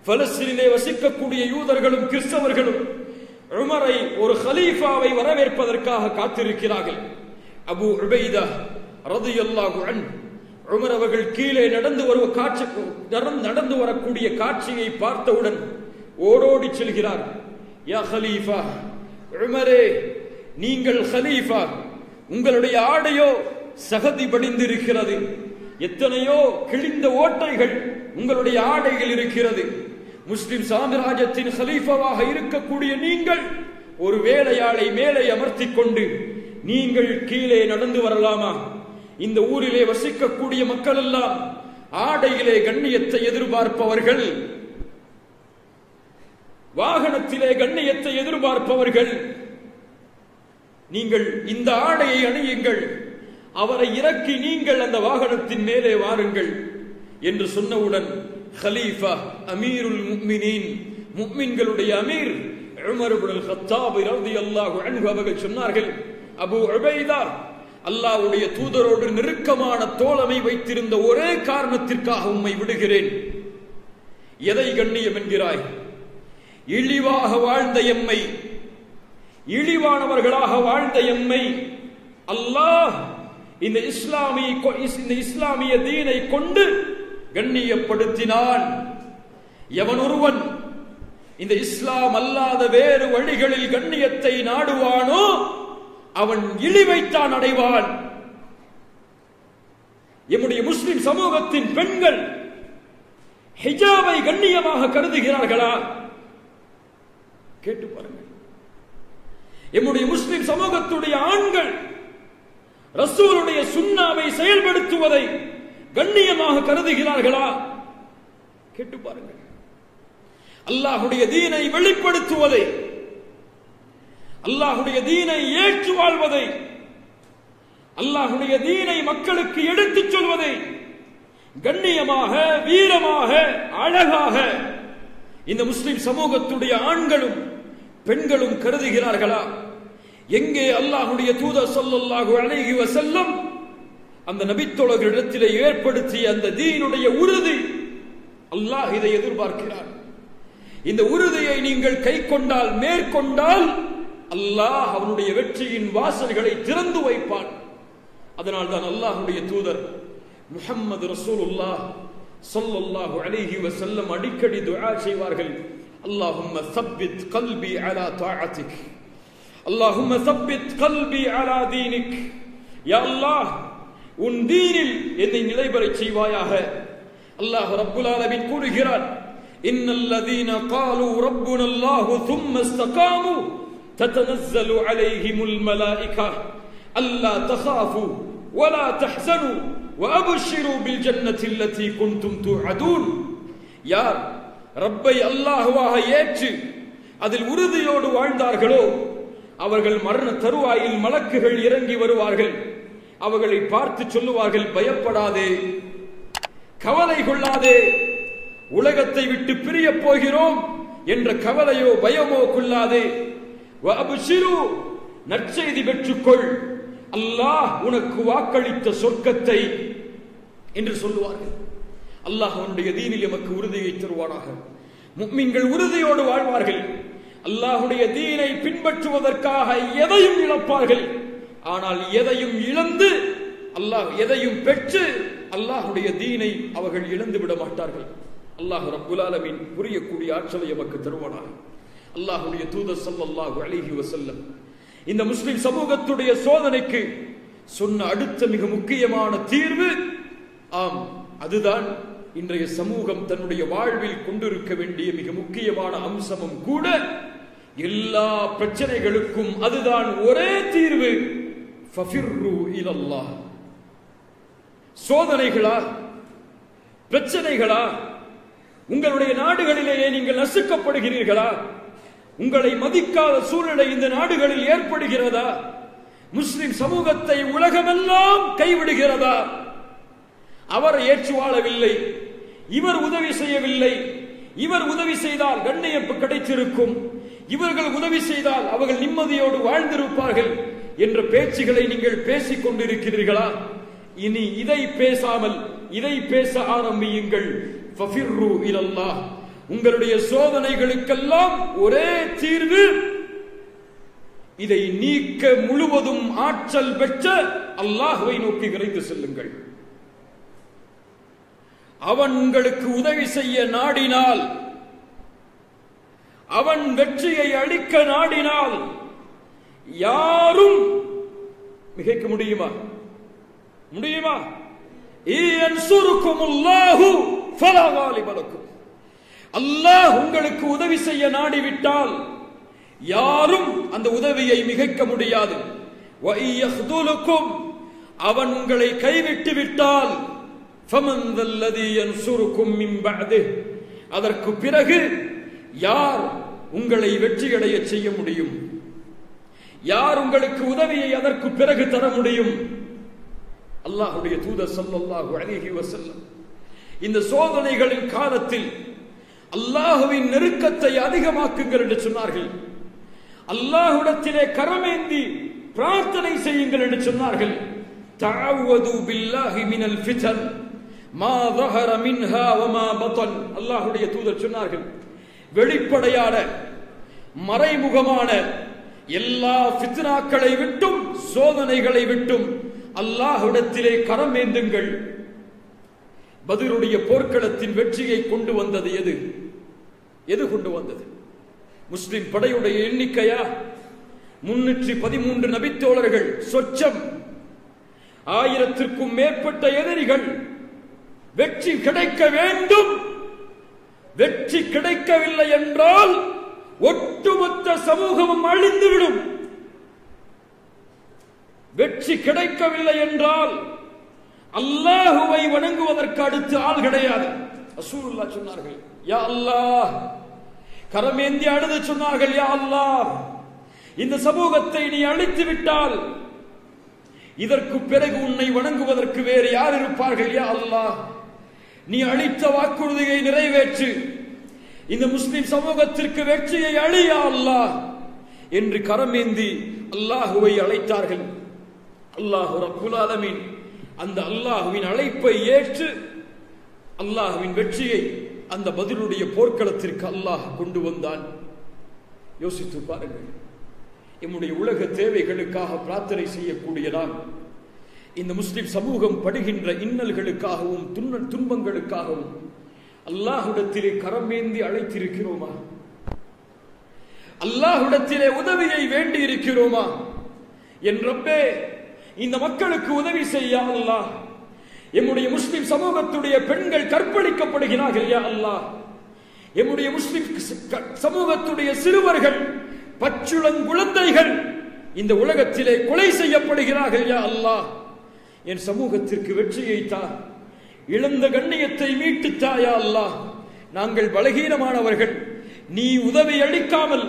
பலஸ்தீனிலே வசிக்கக்கூடிய யூதர்களும் கிறிஸ்தவர்களும் உமரை, ஒரு ஹலீஃபாவை வரவேற்பதற்காக காத்திருக்கிறார்கள். அபூ உபைதா ரலியல்லாஹு அன்ஹு உமர் அவர்கள் கீழே நடந்து வரக்கூடிய காட்சியை பார்த்தவுடன் ஓடோடி செல்கிறார். யா ஹலீஃபா, உமரே, நீங்கள் ஹலீஃபா, உங்களுடைய ஆடையோ சகதி படிந்திருக்கிறது, எத்தனையோ கிழிந்த ஓட்டைகள் உங்களுடைய ஆடையில் இருக்கிறது. முஸ்லிம் சாம்ராஜ்யத்தின் ஹலீஃபாவாக இருக்கக்கூடிய நீங்கள் ஒரு வேலையாளை மேலே அமர்த்திக் கொண்டு நீங்கள் கீழே நடந்து வரலாமா? இந்த ஊரிலே வசிக்கக்கூடிய மக்கள் எல்லாம் ஆடையிலே கண்ணியத்தை எதிர்பார்ப்பவர்கள், வாகனத்திலே கண்ணியத்தை எதிர்பார்ப்பவர்கள். நீங்கள் இந்த ஆடையை அணியுங்கள், அவரை இறக்கி நீங்கள் அந்த வாகனத்தின் மேலே வாருங்கள் என்று சொன்னவுடன் ஹலீஃபா அமீருல் முஃமினீன், முஃமின்களுடைய அமீர் உமர் இப்னுல் கத்தாப் ரலியல்லாஹு அன்ஹு அவர்கள் சொன்னார்கள், அபூ உபைதா, அல்லாஹ்வுடைய தூதரோடு நெருக்கமான தோழமை வைத்திருந்த ஒரே காரணத்திற்காக உம்மை விடுகிறேன். எதை கண்ணியம் என்கிறாய்? இழிவாக வாழ்ந்த எம்மை, இழிவானவர்களாக வாழ்ந்த எம்மை அல்லாஹ் இந்த இஸ்லாமிய தீனை கொண்டு கண்ணியப்படுத்தினான். எவன் ஒருவன் இந்த இஸ்லாம் அல்லாத வேறு வழிகளில் கண்ணியத்தை நாடுவானோ அவன் இழிவைத்தான் அடைவான். எம்முடைய முஸ்லிம் சமூகத்தின் பெண்கள் ஹிஜாபை கண்ணியமாக கருதுகிறார்களா? கேட்டு பாருங்கள். எம்முடைய முஸ்லிம் சமூகத்துடைய ஆண்கள் ரசூலுடைய சுன்னாவை செயல்படுத்துவதை கண்ணியமாக கருதுகிறார்களா? கேட்டு பாருங்கள். அல்லாஹுடைய தீனை வெளிப்படுத்துவதை, அல்லாஹுடைய தீனை ஏற்று வாழ்வதை, அல்லாஹுடைய தீனை மக்களுக்கு எடுத்துச் சொல்வதை கண்ணியமாக, வீரமாக, அழகாக இந்த முஸ்லிம் சமூகத்துடைய ஆண்களும் பெண்களும் கருதுகிறார்களா? எங்கே அல்லாஹுடைய தூதர் ஸல்லல்லாஹு அலைஹி வஸல்லம் அந்த நபித்தோழர்களிடத்திலே ஏற்படுத்திய அந்த தீனுடைய உறுதி, அல்லாஹ் இதை எதிர்பார்க்கிறார். இந்த உறுதியை நீங்கள் கை கொண்டால், மேற்கொண்டால் அல்லாஹ் அவனுடைய வெற்றியின் வாசல்களை திறந்து வைப்பான். அதனால் தான் அல்லாஹுடைய தூதர் முஹம்மது ரசூலுல்லாஹ் ஸல்லல்லாஹு அலைஹி வஸல்லம் அடிக்கடி துஆ செய்வார்கள். அல்லாஹும்ம ஸப்பித் கல்பி அலா தாஅத்திக், அல்லாஹும்ம ஸப்பித் கல்பி அலா தீனிக். யா அல்லாஹ், உன் தீனில் என்னை நிலைபெறச் செய்வாயாக. அல்லாஹ் ரப்புல் ஆலமீன் கூறுகிறார், இன்னல்லதீன காலூ ரப்புனல்லாஹு ثم استقاموا تتنزل عليهم الملائكة ألا تخافوا ولا تحزنوا وأبشروا بالجنة التي كنتم توعدون. யார் ரப்பை அல்லாஹ்வாக ஏற்று அதில் உறுதியோடு வாழ்ந்தார்களோ அவர்கள் மரண தருவாயில் மலக்குகள் இறங்கி வருவார்கள். அவர்களை பார்த்து சொல்லுவார்கள், பயப்படாதே, கவலை கொள்ளாதே, உலகத்தை விட்டு பிரிய போகிறோம் என்ற கவலையோ பயமோ கொள்ளாதே. வஅப்ஷிரு, நற்செய்தி பெற்றுக்கொள், அல்லாஹ் உனக்கு வாக்களித்த சொர்க்கத்தை என்று சொல்லுவார்கள். அல்லாஹ் அவனுடைய தீனில் எமக்கு உறுதியை தருவானாக. முஃமின்கள் உறுதியோடு வாழ்வார்கள். அல்லாஹுடைய தீனை பின்பற்றுவதற்காக எதையும் இழப்பார்கள். ஆனால் எதையும் இழந்து, அல்லாஹ் எதையும் பெற்று அல்லாஹுடைய தீனை அவர்கள் இழந்து விட மாட்டார்கள். அல்லாஹ் ரப்புல் ஆலமீன் புரியக்கூடிய ஆற்றலை எமக்கு தருவானாக. அல்லாஹுடைய தூதர் ஸல்லல்லாஹு அலைஹி வஸல்லம் இந்த முஸ்லிம் சமூகத்துடைய சோதனைக்கு சொன்ன அடுத்த மிக முக்கியமான தீர்வு, ஆம், அதுதான் இன்றைய சமூகம் தன்னுடைய வாழ்வில் கொண்டிருக்க வேண்டிய மிக முக்கியமான அம்சமும் கூட. எல்லா பிரச்சனைகளுக்கும் அதுதான் ஒரே தீர்வு. ஃபஃபிர்ரு இலல்லாஹ். சோதனைகளா, பிரச்சனைகளா, உங்களுடைய நாடுகளிலேயே நீங்கள் நசுக்கப்படுகிறீர்களா? உங்களை மதிக்காத சூழ்நிலை இந்த நாடுகளில் ஏற்படுகிறதா? முஸ்லிம் சமூகத்தை உலகமெல்லாம் கைவிடுகிறதா? அவர் ஏற்று வாழவில்லை, இவர் உதவி செய்யவில்லை, இவர் உதவி செய்தால் கண்ணியம் கிடைத்திருக்கும், இவர்கள் உதவி செய்தால் அவர்கள் நிம்மதியோடு வாழ்ந்திருப்பார்கள் என்ற பேச்சுகளை நீங்கள் பேசிக் கொண்டிருக்கிறீர்களா? இனி இதை பேசாமல் இதை பேச ஆரம்பியுங்கள். ஃபஃபிர்ரு இலல்லாஹ். உங்களுடைய சோதனைகளுக்கெல்லாம் ஒரே தீர்வு, இதை நீக்க முழுவதும் ஆற்றல் பெற்ற அல்லாஹ்வை நோக்கி விரைந்து செல்லுங்கள். அவன் உங்களுக்கு உதவி செய்ய நாடினால், அவன் வெற்றியை அளிக்க நாடினால் யாரும் மிகைக்க முடியுமா? முடியுமா? இயன்சுருக்குமுல்லாஹு ஃபலா காலிப லக்கும். அல்லாஹ் உங்களுக்கு உதவி செய்ய நாடிவிட்டால் யாரும் அந்த உதவியை மிகைக்க முடியாது. வ இயஹ்துலுக்கும், அவன் உங்களை கைவிட்டு விட்டால் ஃபமன் தல்லதி யன்சுருக்கும் மின் பஅதிஹ், அதற்கு பிறகு யார் உங்களை வெற்றியடைய செய்ய முடியும்? யார் உங்களுக்கு உதவியை அதற்கு பிறகு தர முடியும்? அல்லாஹ்வுடைய தூதர் ஸல்லல்லாஹு அலைஹி வஸல்லம் இந்த சோதனைகளின் காலத்தில் அல்லாஹ்வின் நெருக்கத்தை அதிகமாக்குங்கள் என்று சொன்னார்கள். அல்லாஹ்விடத்திலே கரமேந்தி பிரார்த்தனை செய்யுங்கள் என்று சொன்னார்கள். தஅவது பில்லாஹி மினல் ஃபிதன் மா ظهر منها وما بطن. அல்லாஹ்வுடைய தூதர் சொன்னார்கள், வெளிப்படையான மறைமுகமான எல்லா ஃபித்னாக்களை விட்டும் சோதனைகளை விட்டும் அல்லாஹ்விடத்திலே கரம் ஏந்துங்கள். பத்ருடைய போர்க்களத்தின் வெற்றியை கொண்டு வந்தது எது? எது கொண்டு வந்தது? முஸ்லிம் படையுடைய எண்ணிக்கையா? 313 நபித்தோழர்கள், சொச்சம் 1000க்கும் மேற்பட்ட எதிரிகள். வெற்றி கிடைக்க வேண்டும். வெற்றி கிடைக்கவில்லை என்றால் ஒட்டுமொத்த சமூகமும் அழிந்துவிடும். வெற்றி கிடைக்கவில்லை என்றால் அல்லாஹுவை வணங்குவதற்கு அடுத்து ஆள் கிடையாது. ரசூலுல்லாஹ் சொன்னார்கள், யா அல்லாஹ், கரமேந்தி அழுது சொன்னார்கள், யா அல்லாஹ், இந்த சமூகத்தை நீ அழித்து விட்டால் இதற்கு பிறகு உன்னை வணங்குவதற்கு வேறு யார் இருப்பார்கள்? யா அல்லாஹ், நீ அளித்த வாக்குறுதியை நிறைவேற்று, இந்த முஸ்லிம் சமூகத்திற்கு வெற்றியை அழி யா அல்லாஹ் என்று கரமேந்தி அல்லாஹுவை அழைத்தார்கள். அல்லாஹ் ரப்புல் ஆலமீன் அந்த அல்லாஹுவின் அழைப்பை ஏற்று அல்லாஹுவின் வெற்றியை அந்த பத்ருடைய போர்க்களத்திற்கு அல்லாஹ் கொண்டு வந்தான். யோசித்து பாருங்கள். நம்முடைய உலக தேவைகளுக்காக பிரார்த்தனை செய்யக்கூடிய நாம் இந்த முஸ்லிம் சமூகம் படுகின்ற இன்னல்களுக்காகவும் துன்பங்களுக்காகவும் அல்லாஹ்விடத்திலே கரமேந்தி அழைத்திருக்கிறோமா? அல்லாஹ்விடத்திலே உதவியை வேண்டி இருக்கிறோமா? என் ரப்பே, இந்த மக்களுக்கு உதவி செய்ய அல்லாஹ். எம்முடைய முஸ்லிம் சமூகத்துடைய பெண்கள் கற்பழிக்கப்படுகிறார்கள் யா அல்லாஹ். எம்முடைய முஸ்லிம் சமூகத்துடைய சிறுவர்கள், பச்சுளங்குழந்தைகள் இந்த உலகத்திலே கொலை செய்யப்படுகிறார்கள் யா அல்லாஹ். என் சமூகத்திற்கு வெற்றியை தா, இழந்த கண்ணியத்தை மீட்டு தா யா அல்லாஹ். நாங்கள் பலகீனமானவர்கள், நீ உதவி அளிக்காமல்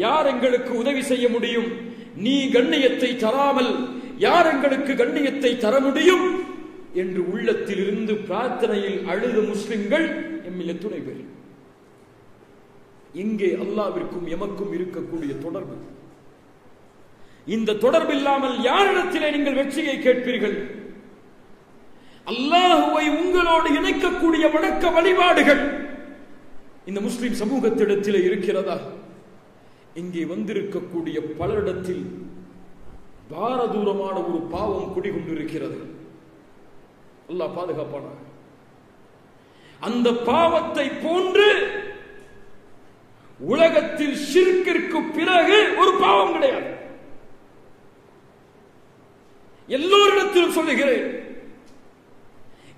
யார் எங்களுக்கு உதவி செய்ய முடியும்? நீ கண்ணியத்தை தராமல் யார் எங்களுக்கு கண்ணியத்தை தர முடியும் என்று உள்ளத்தில் இருந்து பிரார்த்தனையில் அழுத முஸ்லிம்கள் எம்மில் துணை பேர். இங்கே அல்லாஹ்விற்கும் எமக்கும் இருக்கக்கூடிய தொடர்பு. இந்த தொடர்பு இல்லாமல் யாரிடத்திலே நீங்கள் வெற்றியை கேட்பீர்கள்? அல்லாஹுவை உங்களோடு இணைக்கக்கூடிய வணக்க வழிபாடுகள் இந்த முஸ்லிம் சமூகத்திடத்திலே இருக்கிறதா? இங்கே வந்திருக்கக்கூடிய பலரிடத்தில் பாரதூரமான ஒரு பாவம் குடிகொண்டிருக்கிறது. அல்லாஹ் பாதுகாப்பானாக. அந்த பாவத்தை போன்று உலகத்தில் ஷிர்கிற்கு பிறகு ஒரு பாவம் கிடையாது. எல்லோரிடத்திலும் சொல்லுகிறேன்,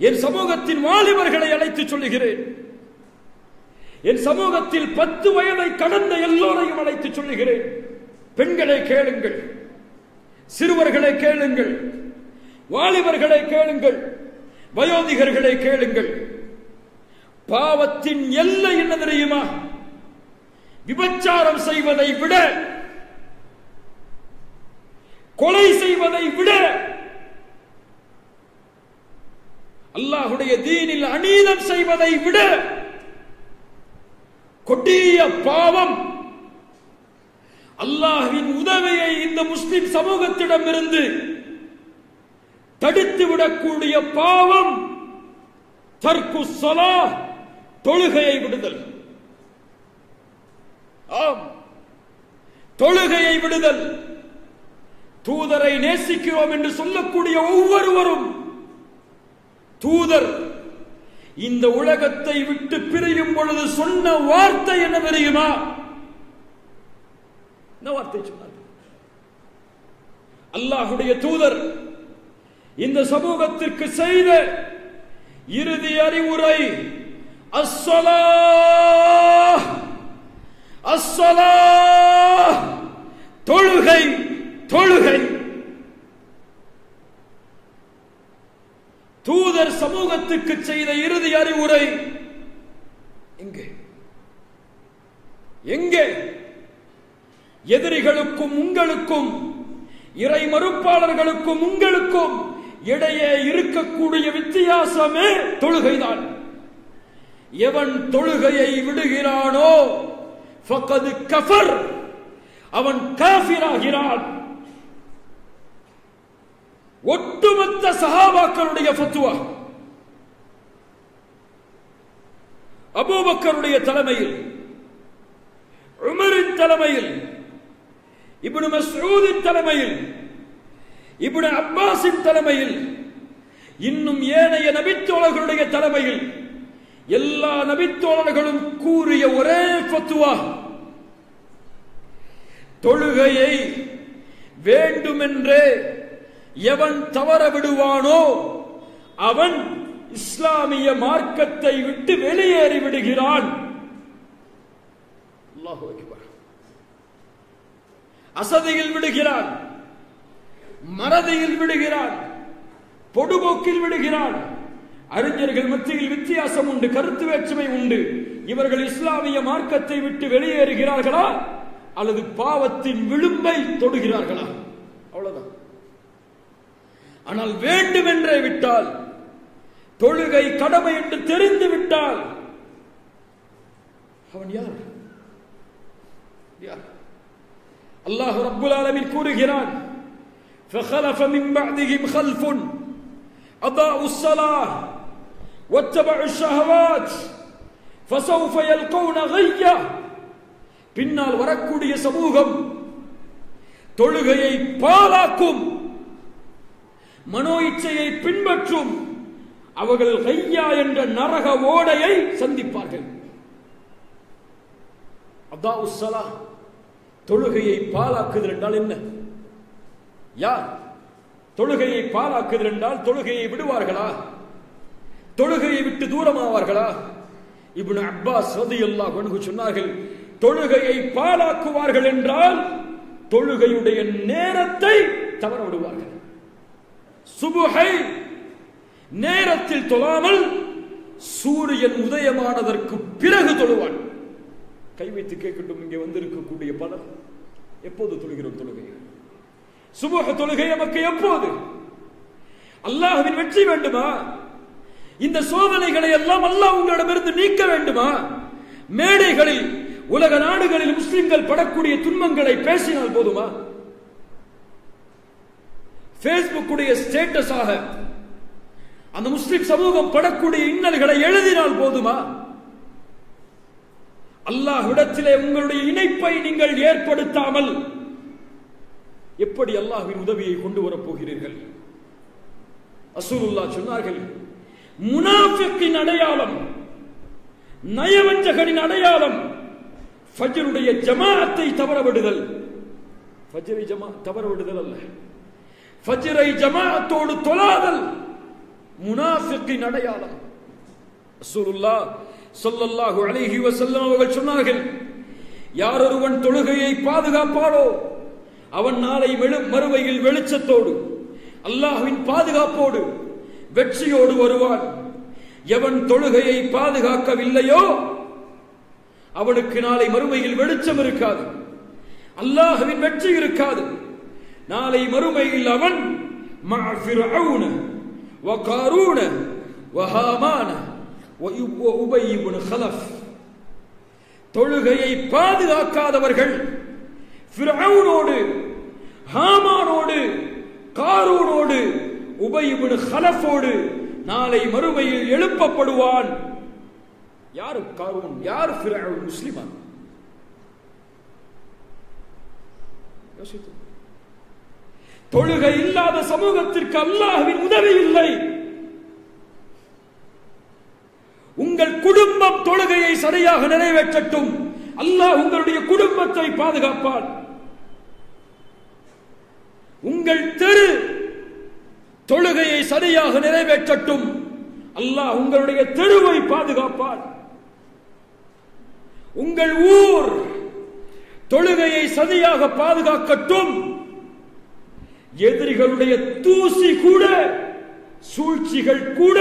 என் சமூகத்தின் வாலிபர்களை அழைத்து சொல்லுகிறேன், என் சமூகத்தில் 10 வயதை கடந்த எல்லோரையும் அழைத்து சொல்லுகிறேன். பெண்களை கேளுங்கள், சிறுவர்களை கேளுங்கள், வாலிபர்களை கேளுங்கள், வயோதிகர்களை கேளுங்கள். பாவத்தின் எல்லை என்ன தெரியுமா? விபச்சாரம் செய்வதை விட, கொலை செய்வதை விட, அல்லாஹ்வுடைய தீனில் அநீதம் செய்வதை விட கொடிய பாவம். அல்லாஹ்வின் உதவியை இந்த முஸ்லிம் சமூகத்திடமிருந்து தடுத்துவிடக்கூடிய பாவம் தர்க்கு ஸலாஹ், தொழுகையை விடுதல். ஆம், தொழுகையை விடுதல். தூதரை நேசிக்கிறோம் என்று சொல்லக்கூடிய ஒவ்வொருவரும், தூதர் இந்த உலகத்தை விட்டு பிரியும் பொழுது சொன்ன வார்த்தை என்ன தெரியுமா? என்ன வார்த்தை சொன்னார்? அல்லாஹ்வுடைய தூதர் இந்த சமூகத்திற்கு செய்த இறுதி அறிவுரை, அஸ்ஸலாஹ் அஸ்ஸலாஹ், தொழுகை தொழுகை. தூதர் சமூகத்துக்கு செய்த இறுதி அறிவுரை எங்கே? எங்கே? எதிரிகளுக்கும் உங்களுக்கும், இறை மறுப்பாளர்களுக்கும் உங்களுக்கும் இடையே இருக்கக்கூடிய வித்தியாசமே தொழுகைதான். எவன் தொழுகையை விடுகிறானோ ஃபக்கது கஃபர், அவன் காஃபிராகிறான். ஒட்டுமொத்த சஹாபாக்களுடைய ஃபத்வா, அபூபக்கருடைய தலைமையில், உமரின் தலைமையில், இப்னு மஸ்ஊதின் தலைமையில், இப்னு அப்பாஸின் தலைமையில், இன்னும் ஏனைய நபித்தோழர்களுடைய தலைமையில் எல்லா நபித்தோழர்களும் கூறிய ஒரே ஃபத்வா, தொழுகையை வேண்டுமென்றே எவன் தவற விடுவானோ அவன் இஸ்லாமிய மார்க்கத்தை விட்டு வெளியேறி விடுகிறான். அல்லாஹு அக்பர். அசதியில் விடுகிறான், மறதியில் விடுகிறான், பொடுபோக்கில் விடுகிறான். அறிஞர்கள் மத்தியில் வித்தியாசம் உண்டு, கருத்து வேற்றுமை உண்டு. இவர்கள் இஸ்லாமிய மார்க்கத்தை விட்டு வெளியேறுகிறார்களா அல்லது பாவத்தின் விளிம்பை தொடுகிறார்களா? அவ்வளவுதான். ஆனால் வேண்டுமென்றே விட்டால், தொழுகை கடமை என்று தெரிந்து விட்டால் அவன் யார்? அல்லாஹ் ரப்புல் ஆலமீன் கூறுகிறான், فخلف من بعدهم خلف أضاعوا الصلاة واتبعوا الشهوات فسوف يلقون غيا. பின்னால் வரக்கூடிய சமூகம் தொழுகையை பாழாக்கும், மனோ இச்சையை பின்பற்றும், அவர்கள் கையா என்ற நரக ஓடையை சந்திப்பார்கள். அதாஉ ஸலாஹ், தொழுகையை பாழாக்குதல் என்றால் என்ன? யார் தொழுகையை பாழாக்குதல் என்றால் தொழுகையை விடுவார்களா? தொழுகையை விட்டு தூரமாவார்களா? இப்னு அப்பாஸ் ரலியல்லாஹு அன்ஹு சொன்னார்கள், தொழுகையை பாழாக்குவார்கள் என்றால் தொழுகையுடைய நேரத்தை தவற விடுவார்கள். சுபுஹை நேரத்தில் தொழாமல் சூரியன் உதயமானதற்கு பிறகு தொழுவான். கை வைத்து கேட்கட்டும், இங்கே வந்திருக்கக்கூடிய பலர் எப்போது தொழுகிறோம்? தொழுகை சுபஹ் தொழுகை நமக்கு எப்போது? அல்லாஹ்வின் வெற்றி வேண்டுமா? இந்த சோதனைகளை எல்லாம் அல்லாஹ் உங்களிடமிருந்து நீக்க வேண்டுமா? மேடைகளில் உலக நாடுகளில் முஸ்லிம்கள் படக்கூடிய துன்பங்களை பேசினால் போதுமா? பேஸ்புக்குடைய ஸ்டேட்டஸாக அந்த முஸ்லிம் சமூகம் படக்கூடிய இன்னல்களை எழுதினால் போதுமா? அல்லாஹ்விடத்திலே உங்களுடைய இணைப்பை நீங்கள் ஏற்படுத்தாமல் எப்படி அல்லாஹ்வின் உதவியை கொண்டு வரப் போகிறீர்கள்? ரசூலுல்லாஹ் சொன்னார்கள், முனாஃபிக்கின் அடையாளம், நயவஞ்சகனின் அடையாளம் ஃபஜ்ருடைய ஜமாஅத்தை தவறவிடுதல். ஃபஜ்ரை தவறவிடுதல் அல்ல, ஃபஜ்ரை ஜமாஅத்தோடு தொழாதல் முனாஃபிக்கின் அடையாளம். ரசூலுல்லாஹ் ஸல்லல்லாஹு அலைஹி வஸல்லம் அவர்கள் சொன்னார்கள், யார் ஒருவன் தொழுகையை பாதுகாப்பானோ அவன் நாளை மறுமையில் வெளிச்சத்தோடு அல்லாஹ்வின் பாதுகாப்போடு வெற்றியோடு வருவான். எவன் தொழுகையை பாதுகாக்கவில்லையோ அவனுக்கு நாளை மறுமையில் வெளிச்சம் இருக்காது, அல்லாஹ்வின் வெற்றி இருக்காது. நாளை மறுமையில் அவன் மஅ ஃபிர்அவுன வ காரூன வ ஹாமான வ உபய் இப்னு கலஃப். தொழுகையை பாதுகாக்காதவர்கள் ஃபிர்அவுனோடு, ஹாமானோடு, காரூனோடு, உபய் இப்னு கலஃபோடு நாளை மறுமையில் எழுப்பப்படுவான். யார் காரூன்? யார் ஃபிர்அவுன்? முஸ்லிமா? யோசித்து. தொழுகை இல்லாத சமூகத்திற்கு அல்லாஹ்வின் உதவி இல்லை. உங்கள் குடும்பம் தொழுகையை சரியாக நிறைவேற்றட்டும், அல்லாஹ் உங்களுடைய குடும்பத்தை பாதுகாப்பான். உங்கள் தெரு தொழுகையை சரியாக நிறைவேற்றட்டும், அல்லாஹ் உங்களுடைய தெருவை பாதுகாப்பான். உங்கள் ஊர் தொழுகையை சரியாக பாதுகாக்கட்டும், எதிரிகளுடைய தூசி கூட, சூழ்ச்சிகள் கூட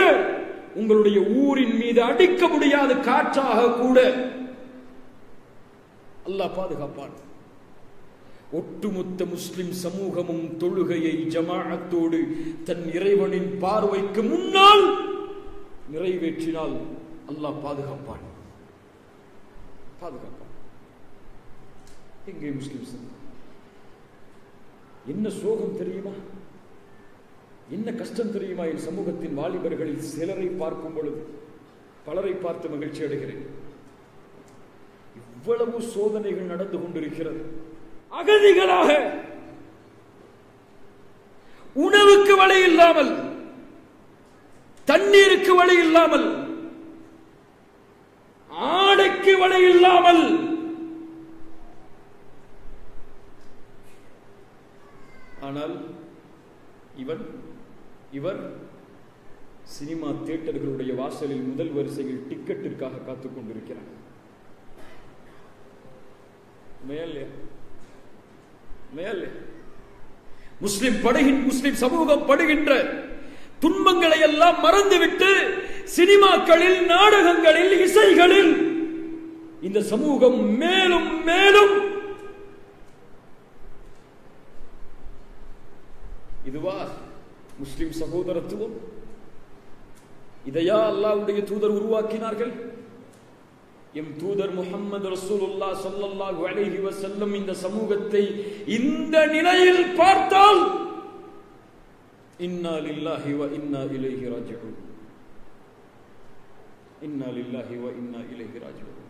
உங்களுடைய ஊரின் மீது அடிக்க முடியாத காற்றாக கூட அல்லாஹ் பாதுகாப்பான். ஒட்டுமொத்த முஸ்லிம் சமூகமும் தொழுகையை ஜமாஅத்தோடு தன் இறைவனின் பார்வைக்கு முன்னால் நிறைவேற்றினால் அல்லாஹ் பாதுகாப்பான். பாதுகாப்பான். எங்கே முஸ்லிம் சமூகம்? என்ன சோகம் தெரியுமா? என்ன கஷ்டம் தெரியுமா? என் சமூகத்தின் வாலிபர்களில் சிலரை பார்க்கும் பொழுது பலரை பார்த்து மகிழ்ச்சி அடைகிறேன். இவ்வளவு சோதனைகள் நடந்து கொண்டிருக்கிறது. அகதிகளாக, உணவுக்கு வழி இல்லாமல், தண்ணீருக்கு வழி இல்லாமல், ஆடைக்கு வழி இல்லாமல், ஆனால் இவர் சினிமா தியேட்டர்களுடைய வாசலில் முதல் வரிசையில் டிக்கெட்டிற்காக காத்துக் கொண்டிருக்கிறார். முஸ்லிம் சமூகம் படுகின்ற துன்பங்களை எல்லாம் மறந்துவிட்டு சினிமாக்களில், நாடகங்களில், இசைகளில் இந்த சமூகம் மேலும் மேலும் இதுவா முஸ்லிம் சகோதரத்துவம்? இதையா அல்லாஹ்வுடைய தூதர் உருவாக்கினார்கள்? எம் தூதர் முஹம்மது ரசூலுல்லாஹ் ஸல்லல்லாஹு அலைஹி வஸல்லம் இந்த சமூகத்தை இந்த நிலையில் பார்த்தால் இன்னா லில்லாஹி வ இன்னா இலைஹி ராஜிஊன், இன்னா லில்லாஹி வ இன்னா இலைஹி ராஜிஊன்.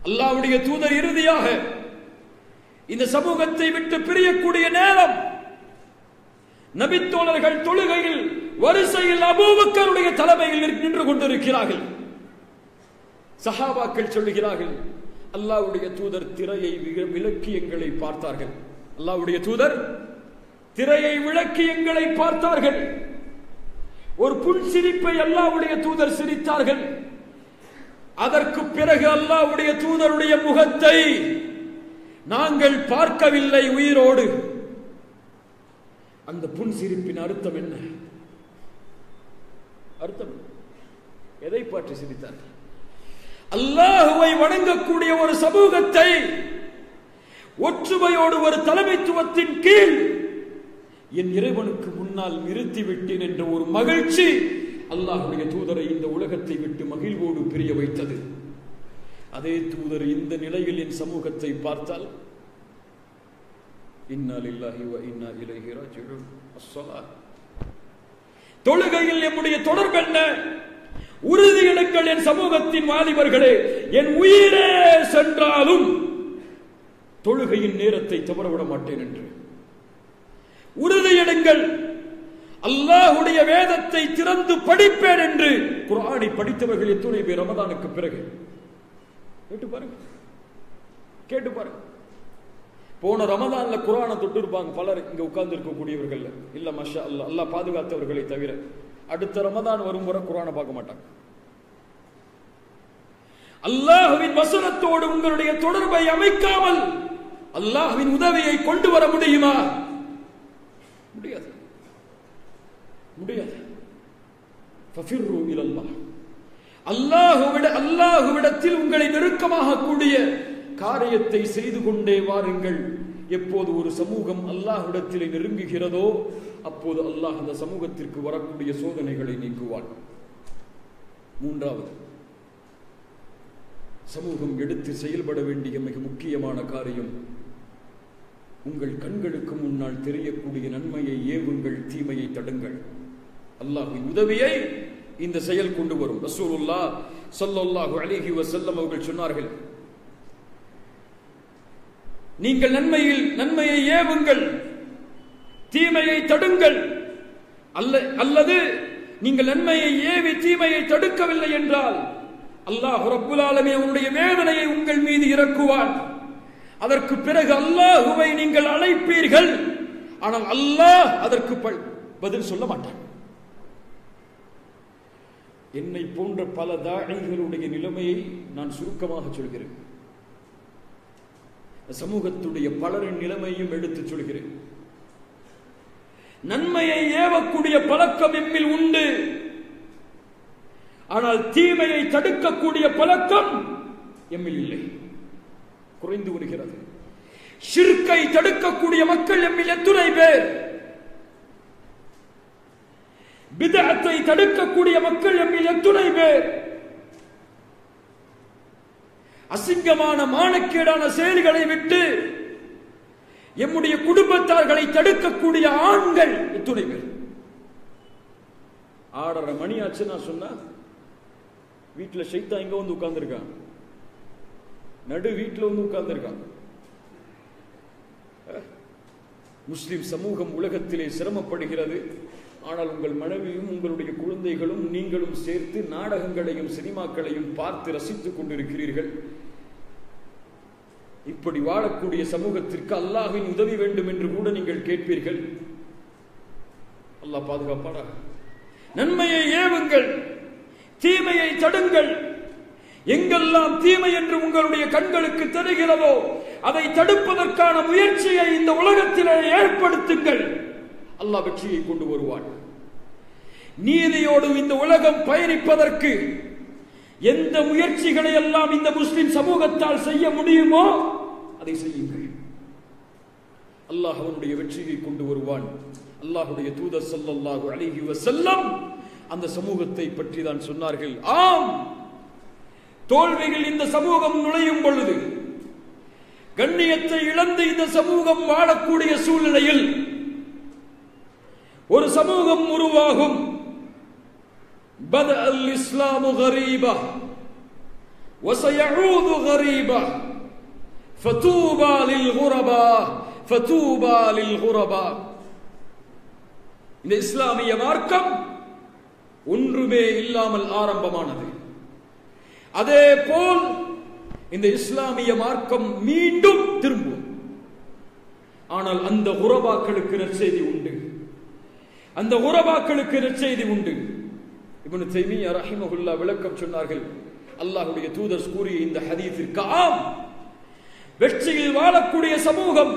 அல்லாஹ்வுடைய தூதர் இறுதியாக இந்த சமூகத்தை விட்டு பிரியக்கூடிய நேரம், நபித்தோழர்கள் தொழுகையில் வரிசையில் அபூபக்கருடைய தலைமையில் நின்று கொண்டிருக்கிறார்கள். சஹாபாக்கள் சொல்லுகிறார்கள், அல்லாஹ்வுடைய தூதர் திரையை விலக்கி எங்களை பார்த்தார்கள். அல்லாஹ்வுடைய தூதர் திரையை விலக்கி எங்களை பார்த்தார்கள். ஒரு புன்சிரிப்பை அல்லாஹ்வுடைய தூதர் சிரித்தார்கள். அதற்கு பிறகு அல்லாஹ்வுடைய தூதருடைய முகத்தை நாங்கள் பார்க்கவில்லை உயிரோடு. அந்த புன்சிரிப்பின் அர்த்தம் என்ன? அர்த்தம் எதை பற்றி சிரித்தார்கள்? அல்லாஹ்வை வணங்கக்கூடிய ஒரு சமூகத்தை ஒற்றுமையோடு ஒரு தலைமைத்துவத்தின் கீழ் என் இறைவனுக்கு முன்னால் நிறுத்திவிட்டேன் என்ற ஒரு மகிழ்ச்சி அல்லாஹ்வுடைய தூதரை இந்த உலகத்தை விட்டு மகிழ்வோடு பிரிய வைத்தது. அதே தூதர் இந்த நிலையில் என் சமூகத்தை பார்த்தால் இன்னா லில்லாஹி வ இன்னா இலைஹி ராஜிஊன். அஸ்ஸலாத். தொழுகையில் நம்முடைய தொடர்பு என்ன? உறுதியெடுங்கள் என் சமூகத்தின் வாலிபர்களே, என் உயிரே சென்றாலும் தொழுகையின் நேரத்தை தவறவிட மாட்டேன் என்று உறுதியெடுங்கள். அல்லாஹ்வுடைய வேதத்தை திறந்து படிப்பேன் என்று குர்ஆனை படித்தவர்கள் எத்தனை பேர் ரமதானுக்கு பிறகு? கேட்டு பாருங்க, கேட்டு பாருங்க. போன ரமதான்ல குர்ஆனை தொட்டு இருப்பாங்க பலர் இங்க உட்கார்ந்து இருக்கக்கூடியவர்கள். இல்ல மாஷா அல்லாஹ், அல்லாஹ் பாதுகாத்தவர்களை தவிர அடுத்த ரமதான் வரும் வரை குர்ஆனை பார்க்க மாட்டாங்க. அல்லாஹ்வின் வசனத்தோடு உங்களுடைய தொடர்பை அமைக்காமல் அல்லாஹ்வின் உதவியை கொண்டு வர முடியுமா? முடியாது, முடியாது. ஃபஃபிர்ரு இலல்லாஹ். அல்லாஹ்விடத்தில் உங்களை நெருக்கமாக கூடிய காரியத்தை செய்து கொண்டே வாருங்கள். எப்போது ஒரு சமூகம் அல்லாஹ்விடத்திலே நெருங்குகிறதோ அப்போது அல்லாஹ் அந்த சமூகத்திற்கு வரக்கூடிய சோதனைகளை நீக்குவான். மூன்றாவது, சமூகம் எடுத்து செயல்பட வேண்டிய மிக முக்கியமான காரியம், உங்கள் கண்களுக்கு முன்னால் தெரியக்கூடிய நன்மையை ஏவுங்கள், தீமையை தடுங்கள். அல்லாஹ்வின் உதவியை இந்த செயல் கொண்டு வரும். ரசூலுல்லாஹ் ஸல்லல்லாஹு அலைஹி வஸல்லம் அவர்கள் சொன்னார்கள், நீங்கள் நன்மையை ஏவுங்கள், தீமையை தடுங்கள். அல்லது நீங்கள் நன்மையை ஏவி தீமையை தடுக்கவில்லை என்றால் அல்லாஹ் ரப்புல் ஆலமீன் அவருடைய வேதனையை உங்கள் மீது இறக்குவான். அதற்கு பிறகு அல்லாஹ்வை நீங்கள் அழைப்பீர்கள், ஆனால் அல்லாஹ் அதற்கு பதில் சொல்ல மாட்டான். என்னை போன்ற பல தாயிகளுடைய நிலைமையை நான் சுருக்கமாக சொல்கிறேன். சமூகத்துடைய பலரின் நிலைமையும் எடுத்து சொல்கிறேன். நன்மையை ஏவக்கூடிய பழக்கம் எம்மில் உண்டு, ஆனால் தீமையை தடுக்கக்கூடிய பழக்கம் எம்மில் இல்லை, குறைந்து வருகிறது. ஷிர்கை தடுக்கக்கூடிய மக்கள் எம்மில் எத்துணை பேர்? பிதஅத்தை தடுக்கக்கூடிய மக்கள் எம்மில் எத்துணை பேர்? அசிங்கமான மானக்கேடான செயல்களை விட்டு எம்முடைய குடும்பத்தார்களை தடுக்கக்கூடிய ஆண்கள் எத்துணை பேர்? 6:30 மணி ஆச்சுன்னா சொன்னா வீட்டுல ஷைத்தான் இங்க வந்து உட்கார்ந்துருக்கான், நடு வீட்டுல வந்து உட்கார்ந்துருக்கான். முஸ்லிம் சமூகம் உலகத்திலே சிரமப்படுகிறது. ஆனால் உங்கள் மனைவியும் உங்களுடைய குழந்தைகளும் நீங்களும் சேர்த்து நாடகங்களையும் சினிமாக்களையும் பார்த்து ரசித்துக் கொண்டிருக்கிறீர்கள். இப்படி வாழக்கூடிய சமூகத்திற்கு அல்லாஹ்வின் உதவி வேண்டும் என்று கூட நீங்கள் கேட்பீர்கள். அல்லாஹ் பாதுகாப்பானா. நன்மையை ஏவுங்கள், தீமையை தடுங்கள். எங்கெல்லாம் தீமை என்று உங்களுடைய கண்களுக்கு தெரிகிறதோ அதை தடுப்பதற்கான முயற்சியை இந்த உலகத்திலே ஏற்படுத்துங்கள். அல்லாஹ் வெற்றியை கொண்டு வருவான். நீதியோடு இந்த உலகம் பயணிப்பதற்கு எந்த முயற்சிகளை எல்லாம் இந்த முஸ்லிம் சமூகத்தால் செய்ய முடியுமோ அதை செய்யுங்கள். அல்லாஹ் அவனுடைய வெற்றியை கொண்டு வருவான். அல்லாஹ்வுடைய தூதர் ஸல்லல்லாஹு அலைஹி வஸல்லம் அந்த சமூகத்தை பற்றி தான் சொன்னார்கள். ஆம், தோல்விகள் இந்த சமூகம் நுழையும் பொழுது, கண்ணியத்தை இழந்து இந்த சமூகம் வாழக்கூடிய சூழ்நிலையில் ஒரு சமூகம் உருவாகும். பதஅல் இஸ்லாமு கரீபா வஸயஊது கரீபா ஃபதூபா லில் குரபா ஃபதூபா லில் குரபா. இந்த இஸ்லாமிய மார்க்கம் ஒன்றுமே இல்லாமல் ஆரம்பமானது. அதே போல் இந்த இஸ்லாமிய மார்க்கம் மீண்டும் திரும்பும். ஆனால் அந்த குரபாக்களுக்கு நற்செய்தி உண்டு, அந்த குரபாக்களுக்கு நற்செய்தி உண்டு. இப்னு தைமிய்யா ரஹிமஹுல்லாஹ் விளக்கம் சொன்னார்கள். அல்லாஹ்வுடைய தூதர் கூறிய இந்த ஹதீஸிற்கு ஆம், வெற்றியில் வாழக்கூடிய சமூகம்,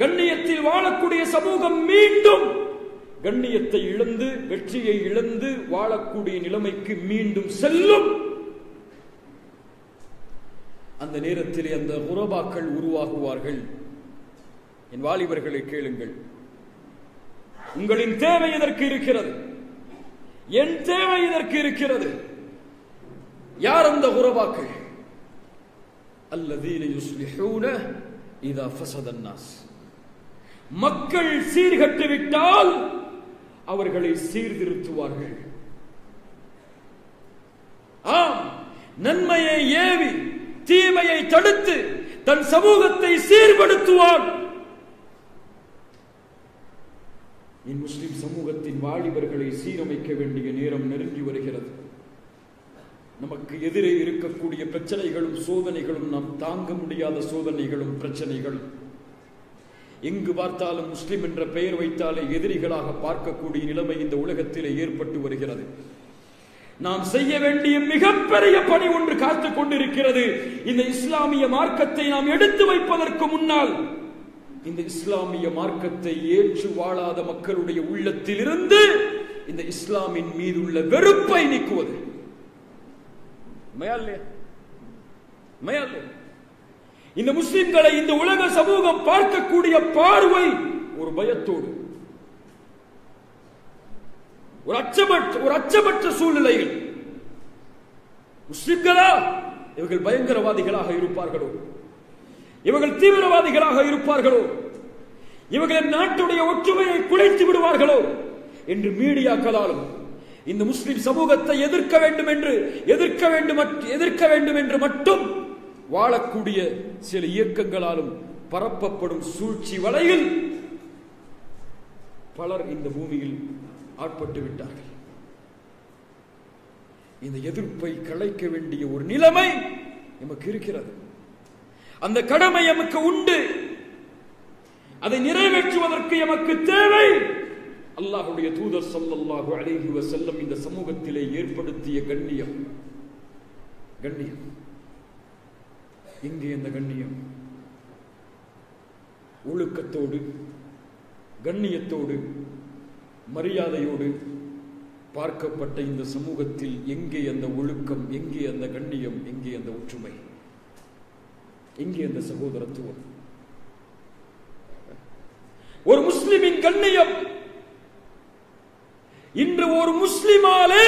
கண்ணியத்தில் வாழக்கூடிய சமூகம் மீண்டும் கண்ணியத்தை இழந்து வெற்றியை இழந்து வாழக்கூடிய நிலைமைக்கு மீண்டும் செல்லும். அந்த நேரத்திலே அந்த குரபாக்கள் உருவாகுவார்கள். என் வாலிபர்களை கேளுங்கள், உங்களின் தேவை இதற்கு இருக்கிறது, என் தேவை இதற்கு இருக்கிறது. யார் அந்த குரபாக்கள்? அல்லதீன யுஸ்லிஹூன இதா ஃபஸத அன்னாஸ். மக்கள் சீர்கட்டு விட்டால் அவர்களை சீர்திருத்துவார்கள். ஆம், நன்மையை ஏவி தீமையை தடுத்து தன் சமூகத்தை சீர்படுத்துவான். இன் முஸ்லிம் சமூகத்தின் வாலிபர்களை சீரமைக்க வேண்டிய நேரம் நெருங்கி வருகிறது. நமக்கு எதிரே இருக்கக்கூடிய பிரச்சனைகளும் சோதனைகளும், நாம் தாங்க முடியாத சோதனைகளும் பிரச்சனைகளும், எங்கு பார்த்தாலும் முஸ்லிம் என்ற பெயர் வைத்தாலே எதிரிகளாக பார்க்கக்கூடிய நிலைமை இந்த உலகத்திலே ஏற்பட்டு வருகிறது. நாம் செய்ய வேண்டிய மிகப்பெரிய பணி ஒன்று காத்துக் கொண்டிருக்கிறது. இந்த இஸ்லாமிய மார்க்கத்தை நாம் எடுத்து வைப்பதற்கு முன்னால் இந்த இஸ்லாமிய மார்க்கத்தை ஏற்று வாழாத மக்களுடைய உள்ளத்தில் இருந்து இந்த இஸ்லாமின் மீது உள்ள வெறுப்பை நீக்குவது. இந்த முஸ்லிம்களை இந்த உலக சமூகம் பார்க்கக்கூடிய பார்வை ஒரு பயத்தோடு, ஒரு அச்சமற்ற சூழ்நிலையில், முஸ்லிம்களா இவர்கள் பயங்கரவாதிகளாக இருப்பார்களோ, இவர்கள் தீவிரவாதிகளாக இருப்பார்களோ, இவர்கள் நாட்டுடைய ஒற்றுமையை குலைத்து விடுவார்களோ என்று மீடியாக்களாலும் இந்த முஸ்லிம் சமூகத்தை எதிர்க்க வேண்டும் என்று மட்டும் வாழக்கூடிய சில இயக்கங்களாலும் பரப்பப்படும் சூழ்ச்சி வலையில் பலர் இந்த பூமியில் ஆட்பட்டு விட்டார்கள். இந்த எதிர்ப்பை களைக்க வேண்டிய ஒரு நிலைமை நமக்கு இருக்கிறது. அந்த கடமை நமக்கு உண்டு. அதை நிறைவேற்றுவதற்கு நமக்கு தேவை. அல்லாஹ்வுடைய தூதர் ஸல்லல்லாஹு அலைஹி வஸல்லம் இந்த சமூகத்திலே ஏற்படுத்திய கண்ணியம். எங்கே அந்த கண்ணியம்? ஒழுக்கத்தோடு, கண்ணியத்தோடு, மரியாதையோடு பார்க்கப்பட்ட இந்த சமூகத்தில் எங்கே அந்த ஒழுக்கம், எங்கே அந்த கண்ணியம், எங்கே அந்த ஒற்றுமை, எங்கே அந்த சகோதரத்துவம்? ஒரு முஸ்லிமின் கண்ணியம் இன்று ஒரு முஸ்லிமாலே